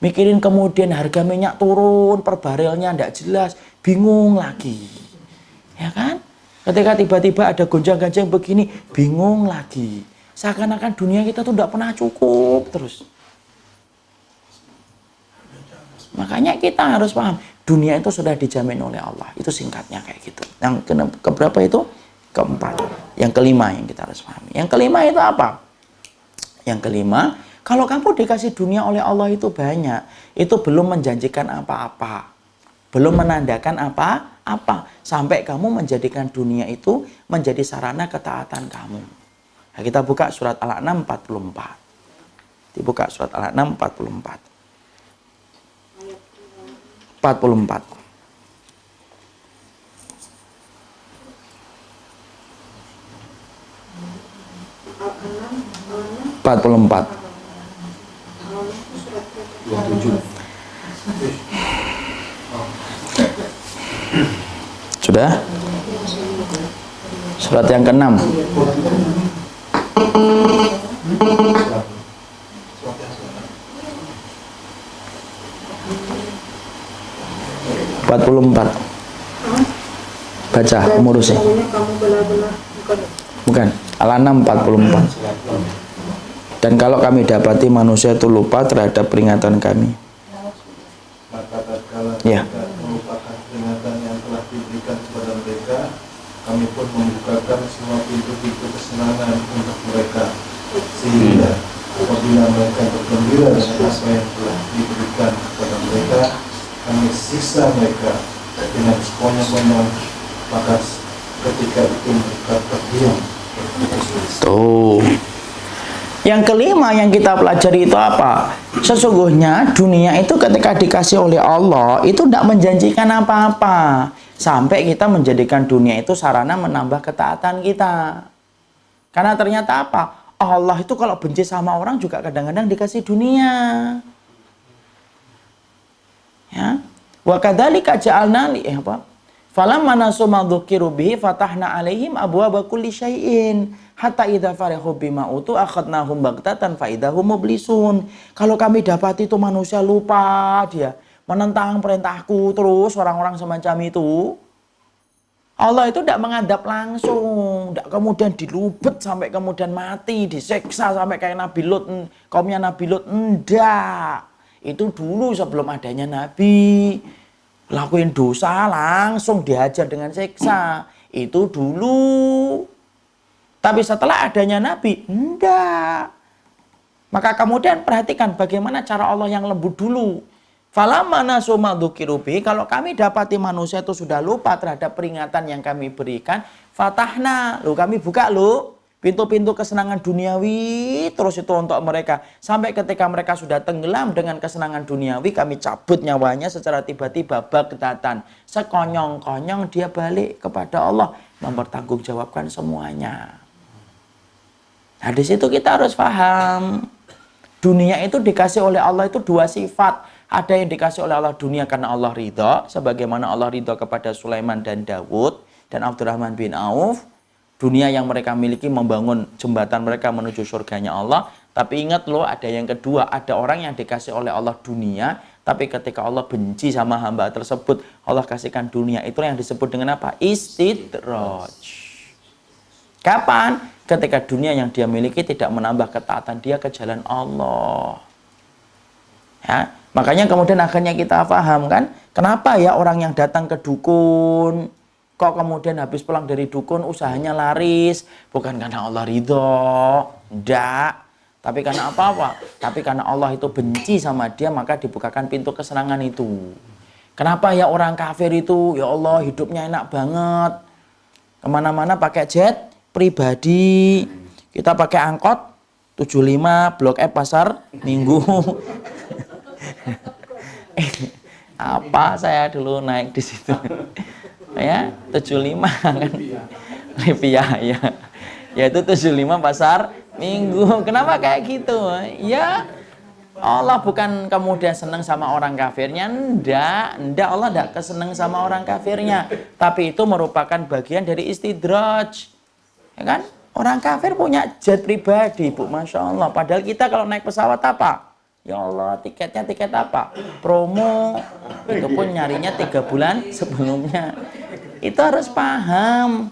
Speaker 3: Mikirin kemudian harga minyak turun, per barelnya tidak jelas, bingung lagi. Ya kan? Ketika tiba-tiba ada gonjang-ganjing begini, bingung lagi. Seakan-akan dunia kita tuh tidak pernah cukup terus. Makanya kita harus paham, dunia itu sudah dijamin oleh Allah. Itu singkatnya kayak gitu. Yang keberapa itu? Keempat. Yang kelima yang kita harus pahami. Yang kelima itu apa? Yang kelima, kalau kamu dikasih dunia oleh Allah itu banyak, itu belum menjanjikan apa-apa. Belum menandakan apa-apa. Sampai kamu menjadikan dunia itu menjadi sarana ketaatan kamu. Nah, kita buka surat Al-An'am 44. Dibuka surat Al-An'am 44. 44. 44.
Speaker 2: 27.
Speaker 3: Sudah? Surat yang ke-6. Baca, umurusnya.
Speaker 4: Kamu benar-benar
Speaker 3: Bukan, Al-An'am 44. Dan kalau kami dapati manusia itu lupa terhadap peringatan kami.
Speaker 5: Maka tatkala
Speaker 3: Ya.
Speaker 5: mereka melupakan peringatan yang telah diberikan kepada mereka, kami pun membukakan semua pintu-pintu kesenangan untuk mereka, sehingga apabila mereka bergembira dengan apa yang telah diberikan kepada mereka, kami siksa mereka dengan sekonyong-konyong, maka ketika itu mereka terdiam.
Speaker 3: Tuh. Yang kelima yang kita pelajari itu apa? Sesungguhnya dunia itu ketika dikasih oleh Allah itu tidak menjanjikan apa-apa. Sampai kita menjadikan dunia itu sarana menambah ketaatan kita. Karena ternyata apa? Allah itu kalau benci sama orang juga kadang-kadang dikasih dunia. Ya. Wa kadzalika ja'alna li apa? Falamma nasu ma dzukiru bihi fatahna 'alaihim abwaaba kulli syai'in hatta idza farihu bima utu akhadnahum baghtatan fa idahum mublisun. Kalau kami dapat itu manusia lupa, dia menentang perintahku terus, orang-orang semacam itu, Allah itu tidak mengadab langsung, tidak kemudian dilubet sampai kemudian mati, diseksa sampai kayak Nabi Lut, kaumnya Nabi Lut. Enggak. Itu dulu sebelum adanya Nabi. Lakuin dosa langsung dihajar dengan seksa. Itu dulu. Tapi setelah adanya Nabi, enggak. Maka kemudian perhatikan bagaimana cara Allah yang lembut dulu. Falamma nasu ma dzukiru bihi, kalau kami dapati manusia itu sudah lupa terhadap peringatan yang kami berikan, fatahna, kami buka pintu-pintu kesenangan duniawi terus itu untuk mereka. Sampai ketika mereka sudah tenggelam dengan kesenangan duniawi, kami cabut nyawanya secara tiba-tiba, baghtatan. Sekonyong-konyong dia balik kepada Allah, mempertanggungjawabkan semuanya. Nah, di situ kita harus paham. Dunia itu dikasih oleh Allah itu dua sifat. Ada yang dikasih oleh Allah dunia karena Allah ridha, sebagaimana Allah ridha kepada Sulaiman dan Daud dan Abdurrahman bin Auf. Dunia yang mereka miliki membangun jembatan mereka menuju surganya Allah. Tapi ingat loh, ada yang kedua, ada orang yang dikasih oleh Allah dunia, tapi ketika Allah benci sama hamba tersebut, Allah kasihkan dunia. Itu yang disebut dengan apa? Istidraj. Kapan? Ketika dunia yang dia miliki tidak menambah ketaatan dia ke jalan Allah. Ya, makanya kemudian akhirnya kita paham kan, kenapa ya orang yang datang ke dukun kok kemudian habis pulang dari dukun usahanya laris? Bukan karena Allah ridho, enggak. Tapi karena apa-apa? Tapi karena Allah itu benci sama dia, maka dibukakan pintu kesenangan itu. Kenapa ya orang kafir itu, ya Allah hidupnya enak banget. Kemana-mana pakai jet pribadi. Kita pakai angkot 75, Blok F Pasar Minggu. Apa saya dulu naik di situ. Ya, 75 kan. Rupiah ya. Yaitu 75 Pasar Minggu. Kenapa kayak gitu? Ya, Allah bukan kemudian senang sama orang kafirnya. Enggak Allah enggak kesenang sama orang kafirnya. Tapi itu merupakan bagian dari istidraj. Ya kan? Orang kafir punya jet pribadi, Bu. Masya Allah. Padahal kita kalau naik pesawat apa? Ya Allah, tiketnya tiket apa? Promo. Itu pun nyarinya 3 bulan sebelumnya. Itu harus paham.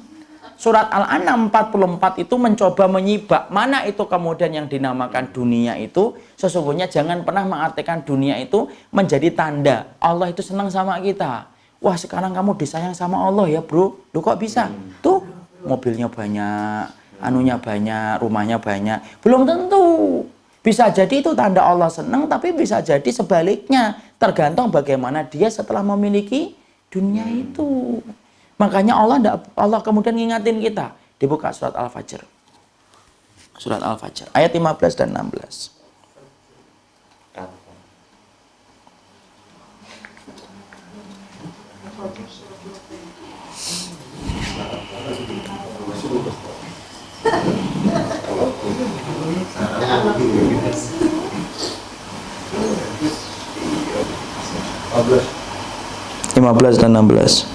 Speaker 3: Surat Al-An'am 44 itu mencoba menyibak mana itu kemudian yang dinamakan dunia itu. Sesungguhnya jangan pernah mengartikan dunia itu menjadi tanda Allah itu senang sama kita. Wah, sekarang kamu disayang sama Allah ya, bro. Loh, kok bisa? Tuh, mobilnya banyak, anunya banyak, rumahnya banyak. Belum tentu. Bisa jadi itu tanda Allah senang, tapi bisa jadi sebaliknya. Tergantung bagaimana dia setelah memiliki dunia itu. Makanya Allah kemudian ngingatin kita. Dibuka surat Al-Fajr. Surat Al-Fajr. Ayat 15 dan 16.
Speaker 1: 15 dan 16.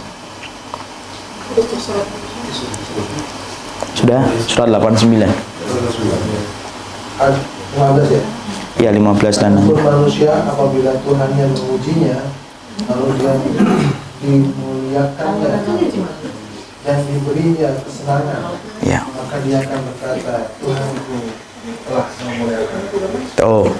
Speaker 1: Sudah? Surat 89.
Speaker 5: 15 ya?
Speaker 1: Ya, 15 dan 16.
Speaker 5: Adapun manusia apabila Tuhannya mengujinya, lalu dia dimuliakannya dan diberinya kesenangan,
Speaker 1: Ya.
Speaker 5: maka dia akan berkata, Tuhanku telah memuliakan.
Speaker 1: Tuh.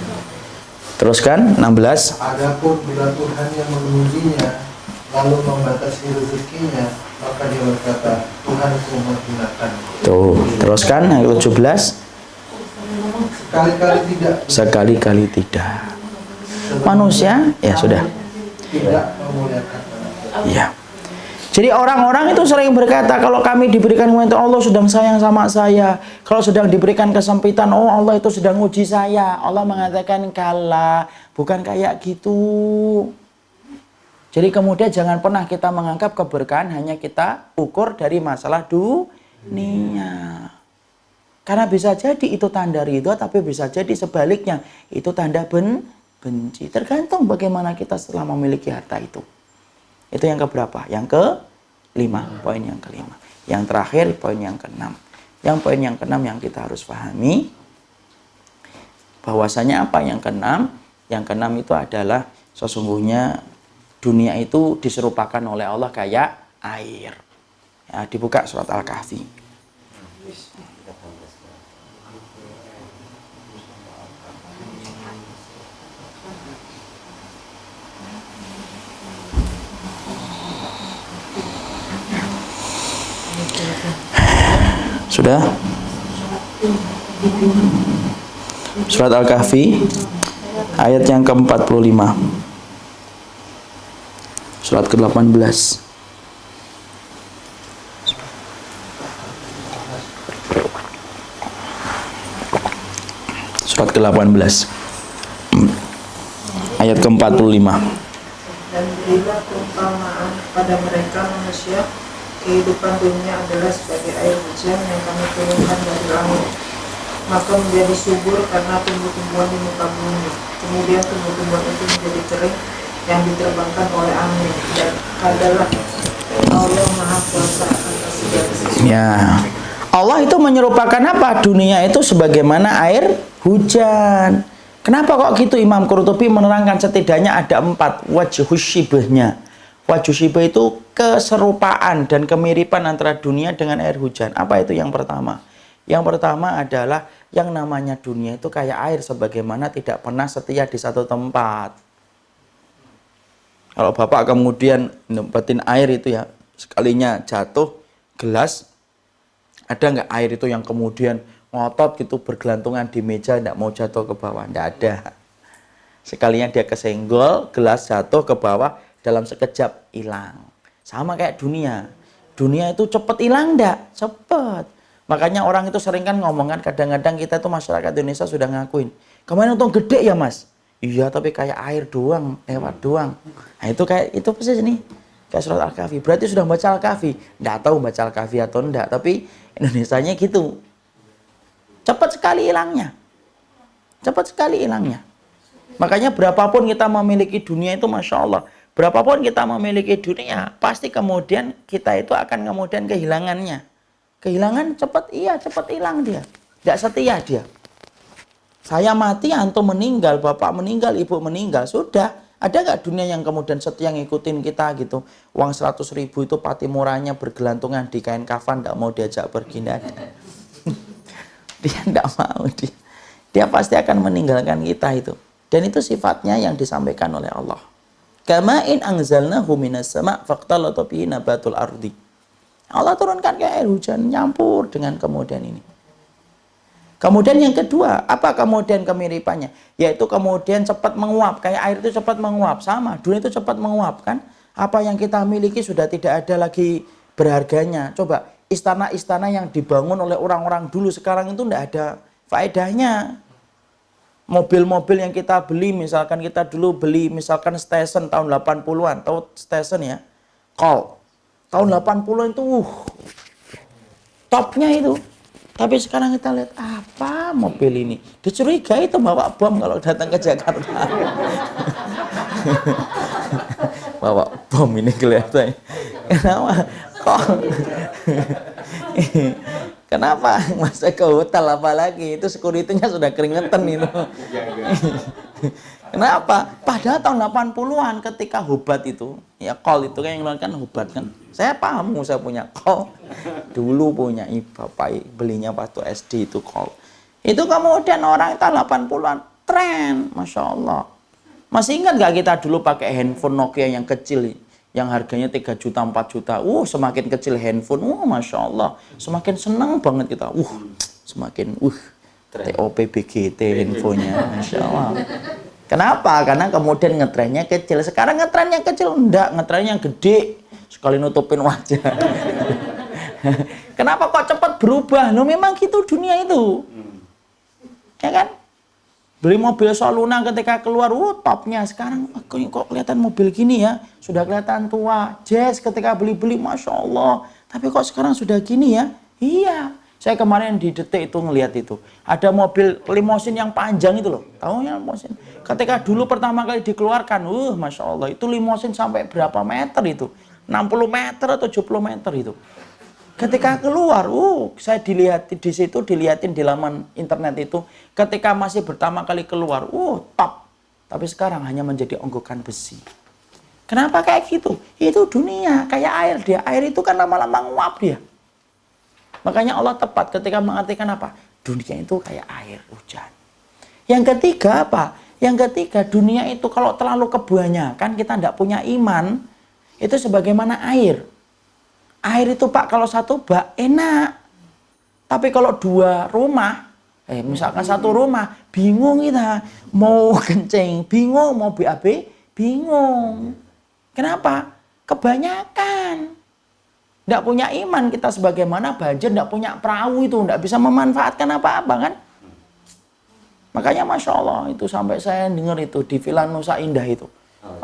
Speaker 1: Teruskan 16.
Speaker 5: Adapun bila Tuhannya mengujinya, lalu membatasi rezekinya, maka dia berkata, Tuhanku menghinakan.
Speaker 1: Tuh. Teruskan yang 17.
Speaker 5: Sekali-kali tidak.
Speaker 1: Sekali-kali tidak. Manusia, ya sudah.
Speaker 5: Tidak memuliakan.
Speaker 1: Ya. Jadi orang-orang itu sering berkata, kalau kami diberikan kemuliaan Allah sedang sayang sama saya. Kalau sedang diberikan kesempitan, oh Allah itu sedang uji saya. Allah mengatakan kala, bukan kayak gitu. Jadi kemudian jangan pernah kita menganggap keberkahan hanya kita ukur dari masalah dunia. Karena bisa jadi itu tanda ridho, tapi bisa jadi sebaliknya itu tanda benci. Tergantung bagaimana kita setelah memiliki harta itu. Itu yang keberapa? Yang ke-5, poin yang ke-5. Yang terakhir, poin yang ke-6. Yang poin yang ke-6 yang kita harus pahami, bahwasanya apa yang ke-6? Yang ke-6 itu adalah sesungguhnya dunia itu diserupakan oleh Allah kayak air. Ya, dibuka surat Al-Kahfi. Sudah? Surat Al-Kahfi ayat yang ke-45. Surat ke-18. Surat ke-18. Ayat ke-45.
Speaker 4: Dan berilah perumpamaan pada mereka manusia, kehidupan dunia adalah sebagai air hujan yang kami turunkan dari langit, maka menjadi subur karena tumbuh-tumbuhan di muka bumi. Kemudian tumbuh-tumbuhan itu menjadi kering yang diterbangkan oleh angin, dan adalah Allah Maha Kuasa atas segala sesuatu.
Speaker 1: Ya. Allah itu menyerupakan apa? Dunia itu sebagaimana air hujan. Kenapa kok gitu? Imam Qurtubi menerangkan setidaknya ada 4 wajhus syibahnya. Wajhus syibah itu keserupaan dan kemiripan antara dunia dengan air hujan. Apa itu yang pertama? Yang pertama adalah yang namanya dunia itu kayak air, sebagaimana tidak pernah setia di satu tempat. Kalau Bapak kemudian nempetin air itu ya, sekalinya jatuh gelas, ada nggak air itu yang kemudian ngotot gitu bergelantungan di meja, nggak mau jatuh ke bawah? Nggak ada. Sekalinya dia kesenggol, gelas jatuh ke bawah, dalam sekejap hilang. Sama kayak dunia. Dunia itu cepet hilang nggak? Cepet. Makanya orang itu sering kan ngomong kan, kadang-kadang kita tuh masyarakat Indonesia sudah ngakuin, kemarin untung gede ya mas? Iya, tapi kayak air doang, lewat doang. Nah itu kayak, itu persis nih, kayak surat Al-Kahfi. Berarti sudah baca Al-Kahfi. Nggak tahu baca Al-Kahfi atau enggak, tapi Indonesianya gitu. Cepat sekali hilangnya. Cepat sekali hilangnya. Makanya berapapun kita memiliki dunia itu Masya Allah, berapapun kita memiliki dunia, pasti kemudian kita itu akan kemudian kehilangannya. Kehilangan cepat, iya cepat hilang dia. Tidak setia dia. Saya mati, antum meninggal, bapak meninggal, ibu meninggal, sudah. Ada nggak dunia yang kemudian setia ngikutin kita gitu? Uang 100.000 itu pati murahnya bergelantungan di kain kafan, tidak mau diajak pergi, tidak ada. Dia tidak mau, dia pasti akan meninggalkan kita itu. Dan itu sifatnya yang disampaikan oleh Allah. Kama in anzalnahu minas sama' faqtalata bihi nabatul ardi. Allah turunkan kayak air hujan, nyampur dengan kemudian ini. Kemudian yang kedua, apa kemudian kemiripannya? Yaitu kemudian cepat menguap, kayak air itu cepat menguap. Sama, dunia itu cepat menguap kan? Apa yang kita miliki sudah tidak ada lagi berharganya. Coba, istana-istana yang dibangun oleh orang-orang dulu sekarang itu tidak ada faedahnya. Mobil-mobil yang kita beli, misalkan kita dulu beli misalkan Station tahun 80-an, tahu Station ya? Call. Tahun 80 itu topnya itu.
Speaker 3: Tapi sekarang kita lihat apa mobil ini? Dicurigai itu bawa bom kalau datang ke Jakarta. Bawa bom ini kelihatan. Kenapa? Kok? Kenapa? Masa ke hotel apalagi? Itu security-nya sudah keringetan itu. Kenapa? Padahal tahun 80-an ketika Hubat itu, ya Kol itu kan yang kan Hubat kan. Saya paham, saya punya Kol. Dulu punya bapak belinya waktu SD itu Kol. Itu kemudian orang tahun 80-an tren, Masya Allah. Masih ingat gak kita dulu pakai handphone Nokia yang kecil, yang harganya 3 juta, 4 juta. Semakin kecil handphone, Masya Allah. Semakin senang banget kita. Semakin, TOPBGT handphonenya, Masya Allah. Kenapa? Karena kemudian ngetrennya kecil. Sekarang ngetrennya kecil, enggak, ngetrennya gede. Sekali nutupin wajah. Kenapa kok cepat berubah? Loh memang gitu dunia itu. Ya kan? Beli mobil Soluna ketika keluar, topnya. Sekarang kok kelihatan mobil gini ya, sudah kelihatan tua. Jazz ketika beli-beli, Masya Allah. Tapi kok sekarang sudah gini ya? Iya. Saya kemarin di Detik itu ngelihat itu. Ada mobil limosin yang panjang itu loh. Tahu ya limosin? Ketika dulu pertama kali dikeluarkan, Masya Allah. Itu limosin sampai berapa meter itu? 60 meter atau 70 meter itu. Ketika keluar, saya dilihat di situ, dilihatin di laman internet itu. Ketika masih pertama kali keluar, top. Tapi sekarang hanya menjadi onggokan besi. Kenapa kayak gitu? Itu dunia, kayak air dia. Air itu kan lama-lama nguap dia. Makanya Allah tepat ketika mengartikan apa? Dunia itu kayak air hujan. Yang ketiga apa? Yang ketiga, dunia itu kalau terlalu kebanyakan, kita tidak punya iman, itu sebagaimana air. Air itu Pak, kalau satu bak enak. Tapi kalau 2 rumah, misalkan 1 rumah, bingung kita. Mau kencing, bingung. Mau BAB, bingung. Kenapa? Kebanyakan. Tidak punya iman kita sebagaimana banjir, tidak punya perahu itu, tidak bisa memanfaatkan apa-apa kan. Makanya Masya Allah itu sampai saya dengar itu di Villa Nusa Indah itu.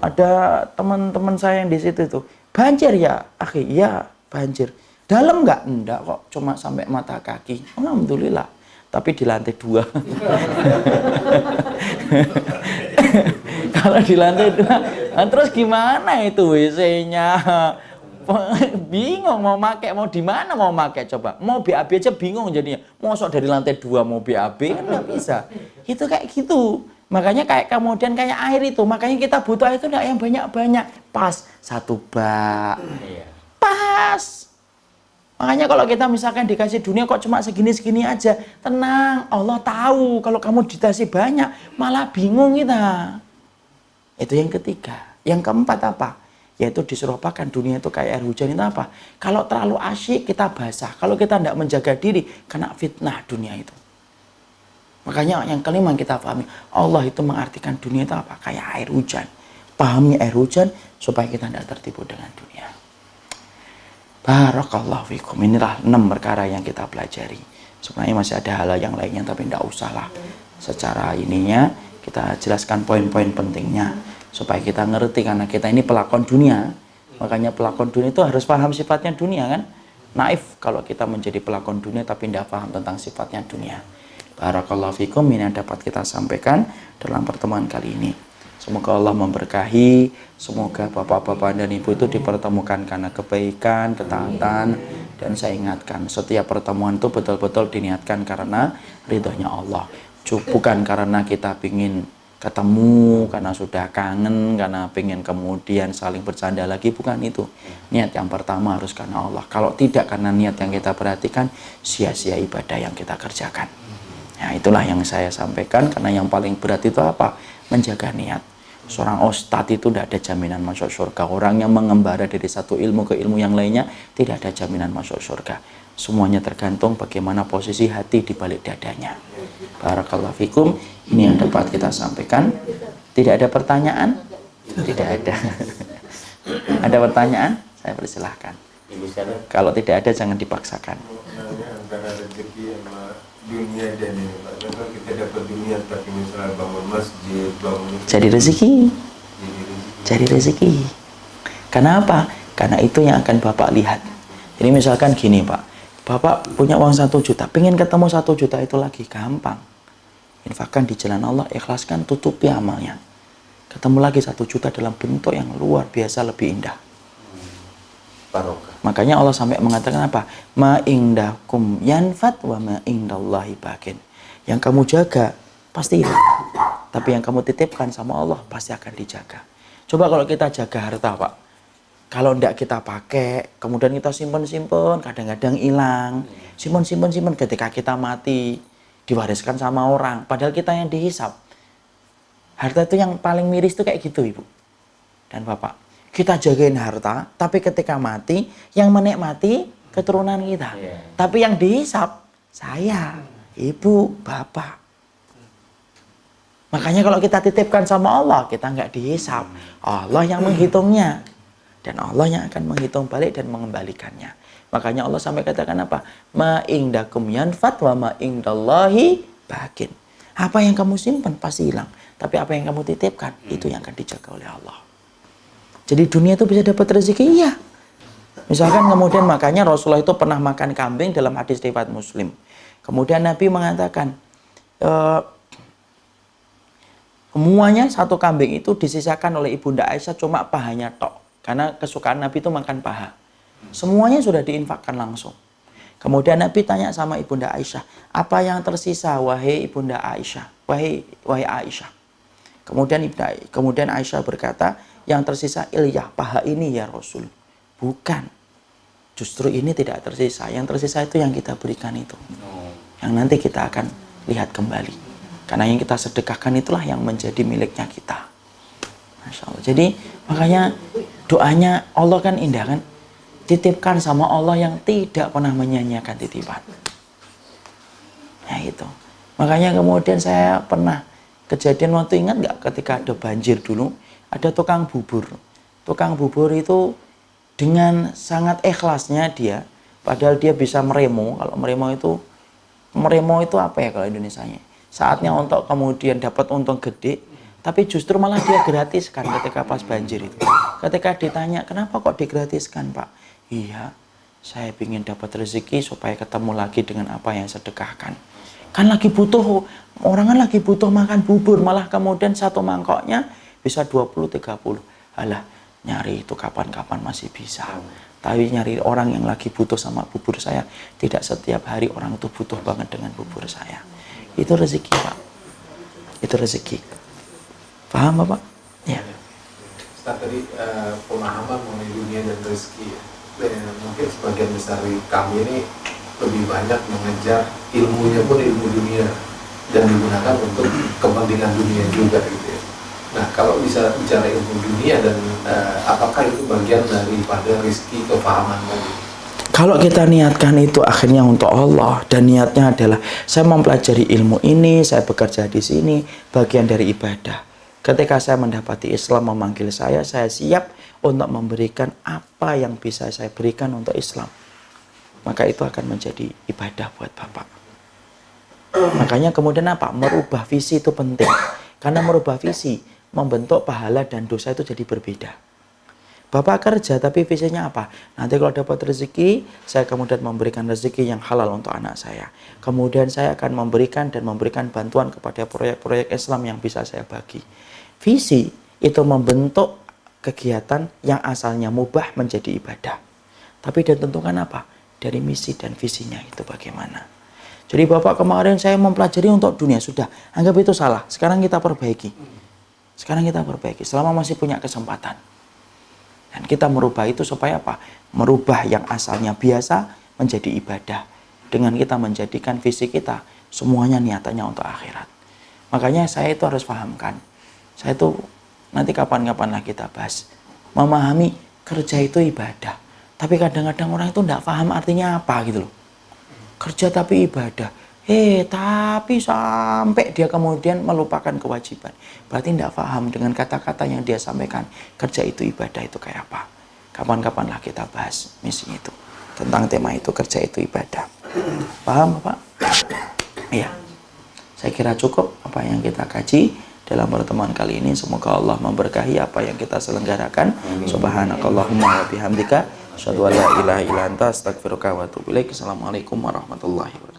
Speaker 3: Ada teman-teman saya yang di situ itu. Banjir ya? Akhi, iya banjir. Dalam nggak? Enggak kok, cuma sampai mata kaki. Alhamdulillah. Tapi di lantai 2. Kalau di lantai 2, terus gimana itu WC-nya? Bingung mau pakai, mau di mana mau pakai coba. Mau BAB aja bingung jadinya. Mosok dari lantai 2 mau BAB kan nggak bisa. Itu kayak gitu. Makanya kayak kemudian kayak air itu. Makanya kita butuh air itu enggak yang banyak-banyak. Pas 1 bak. Pas. Makanya kalau kita misalkan dikasih dunia kok cuma segini-segini aja. Tenang, Allah tahu kalau kamu dikasih banyak malah bingung kita. Itu yang ketiga. Yang keempat apa? Yaitu diserupakan dunia itu kayak air hujan itu apa? Kalau terlalu asyik kita basah. Kalau kita tidak menjaga diri, kena fitnah dunia itu. Makanya yang kelima kita pahami, Allah itu mengartikan dunia itu apa? Kayak air hujan. Pahami air hujan supaya kita tidak tertipu dengan dunia. Barakallahu fikum. Inilah 6 perkara yang kita pelajari. Sebenarnya masih ada hal yang lainnya tapi tidak usah lah. Secara ininya kita jelaskan poin-poin pentingnya. Supaya kita ngerti, karena kita ini pelakon dunia. Makanya pelakon dunia itu harus paham sifatnya dunia kan. Naif kalau kita menjadi pelakon dunia tapi tidak paham tentang sifatnya dunia. Barakallahu fikum, ini yang dapat kita sampaikan dalam pertemuan kali ini. Semoga Allah memberkahi, semoga bapak-bapak dan ibu itu dipertemukan karena kebaikan, ketaatan. Dan saya ingatkan, setiap pertemuan itu betul-betul diniatkan karena ridhonya Allah. Bukan karena kita ingin ketemu, karena sudah kangen, karena pengen kemudian saling bercanda lagi, bukan itu. Niat yang pertama harus karena Allah. Kalau tidak karena niat yang kita perhatikan, sia-sia ibadah yang kita kerjakan. Nah, itulah yang saya sampaikan, karena yang paling berat itu apa? Menjaga niat. Seorang ustadz itu tidak ada jaminan masuk surga. Orang yang mengembara dari satu ilmu ke ilmu yang lainnya, tidak ada jaminan masuk surga. Semuanya tergantung bagaimana posisi hati di balik dadanya. Barakallahu fikum. Ini yang dapat kita sampaikan. Tidak ada pertanyaan? Tidak ada. Ada pertanyaan? Saya persilahkan. Kalau tidak ada jangan dipaksakan.
Speaker 5: Antara rezeki sama dunia dan ini, Pak. Kalau kita dapat dunia tapi misalnya bangun masjid, bangun
Speaker 3: Jadi rezeki. Jadi rezeki. Kenapa? Karena itu yang akan Bapak lihat. Jadi misalkan gini Pak, Bapak punya uang 1 juta, pengen ketemu 1 juta itu lagi, gampang. Infakkan di jalan Allah, ikhlaskan, tutupi amalnya. Ketemu lagi 1 juta dalam bentuk yang luar biasa lebih indah.
Speaker 2: Barokah.
Speaker 3: Makanya Allah sampai mengatakan apa? Ma indakum yanfat wa ma indallahi bakin. Yang kamu jaga pasti hilang. Tapi yang kamu titipkan sama Allah pasti akan dijaga. Coba kalau kita jaga harta, Pak. Kalau tidak kita pakai, kemudian kita simpen-simpen, kadang-kadang hilang. Simpen-simpen, ketika kita mati, diwariskan sama orang. Padahal kita yang dihisap. Harta itu yang paling miris itu kayak gitu, Ibu dan Bapak. Kita jagain harta, tapi ketika mati, yang menikmati keturunan kita. Tapi yang dihisap, saya, Ibu, Bapak. Makanya kalau kita titipkan sama Allah, kita nggak dihisap. Allah yang menghitungnya. Dan Allah yang akan menghitung balik dan mengembalikannya. Makanya Allah sampai katakan apa? Ma indakum yanfat wa ma indallahi bakin. Apa yang kamu simpan pasti hilang. Tapi apa yang kamu titipkan, itu yang akan dijaga oleh Allah. Jadi dunia itu bisa dapat rezeki, iya. Misalkan kemudian makanya Rasulullah itu pernah makan kambing dalam hadis riwayat Muslim. Kemudian Nabi mengatakan, semuanya satu kambing itu disisakan oleh Ibunda Aisyah cuma pahanya tok. Karena kesukaan Nabi itu makan paha. Semuanya sudah diinfakkan langsung. Kemudian Nabi tanya sama Ibunda Aisyah, apa yang tersisa wahai Ibunda Aisyah? Wahai Aisyah. Kemudian Aisyah berkata, yang tersisa ilyah, paha ini ya Rasul. Bukan. Justru ini tidak tersisa. Yang tersisa itu yang kita berikan itu. Yang nanti kita akan lihat kembali. Karena yang kita sedekahkan itulah yang menjadi miliknya kita. Masya Allah. Jadi makanya doanya Allah kan indah kan. Titipkan sama Allah yang tidak pernah menyanyiakan titipan. Ya itu. Makanya kemudian saya pernah kejadian waktu, ingat nggak ketika ada banjir dulu, ada tukang bubur. Tukang bubur itu dengan sangat ikhlasnya dia, padahal dia bisa meremo. Kalau meremo itu apa ya kalau Indonesianya? Saatnya untuk kemudian dapat untung gede, tapi justru malah dia gratiskan ketika pas banjir itu. Ketika ditanya, kenapa kok digratiskan, Pak? Iya, saya ingin dapat rezeki supaya ketemu lagi dengan apa yang sedekahkan. Kan lagi butuh, orang kan lagi butuh makan bubur, malah kemudian satu mangkoknya bisa 20-30. Alah, nyari itu kapan-kapan masih bisa. Tapi nyari orang yang lagi butuh sama bubur saya, tidak setiap hari orang itu butuh banget dengan bubur saya. Itu rezeki, Pak. Itu rezeki. Paham, Bapak? Ya.
Speaker 5: Ustaz, tadi pemahaman mengenai dunia dan rezeki ya. Mungkin sebagian besar kami ini lebih banyak mengejar ilmunya pun ilmu dunia dan digunakan untuk kepentingan dunia juga gitu ya. Nah, kalau bisa bicara ilmu dunia dan apakah itu bagian daripada rezeki kepahaman tadi?
Speaker 3: Kalau kita niatkan itu akhirnya untuk Allah dan niatnya adalah saya mempelajari ilmu ini, saya bekerja di sini, bagian dari ibadah. Ketika saya mendapati Islam memanggil saya siap untuk memberikan apa yang bisa saya berikan untuk Islam. Maka itu akan menjadi ibadah buat Bapak. Makanya kemudian apa? Merubah visi itu penting. Karena merubah visi membentuk pahala dan dosa itu jadi berbeda. Bapak kerja tapi visinya apa? Nanti kalau dapat rezeki, saya kemudian memberikan rezeki yang halal untuk anak saya. Kemudian saya akan memberikan bantuan kepada proyek-proyek Islam yang bisa saya bagi. Visi itu membentuk kegiatan yang asalnya mubah menjadi ibadah. Tapi ditentukan apa? Dari misi dan visinya itu bagaimana. Jadi Bapak kemarin saya mempelajari untuk dunia, sudah. Anggap itu salah. Sekarang kita perbaiki. Selama masih punya kesempatan. Dan kita merubah itu supaya apa? Merubah yang asalnya biasa menjadi ibadah. Dengan kita menjadikan visi kita, semuanya niatannya untuk akhirat. Makanya saya itu harus pahamkan. Saya itu nanti kapan-kapan lah kita bahas. Memahami kerja itu ibadah. Tapi kadang-kadang orang itu tidak paham artinya apa gitu loh. Kerja tapi ibadah. Tapi sampai dia kemudian melupakan kewajiban. Berarti tidak paham dengan kata-kata yang dia sampaikan. Kerja itu ibadah itu kayak apa. Kapan-kapan lah kita bahas misi itu. Tentang tema itu, kerja itu ibadah. Paham Bapak? Iya. Saya kira cukup apa yang kita kaji dalam pertemuan kali ini. Semoga Allah memberkahi apa yang kita selenggarakan. Subhanakallahumma wa bihamdika Asyhadu an la ilaha illa anta astaghfiruka wa atubu ilaik. Assalamualaikum warahmatullahi wabarakatuh.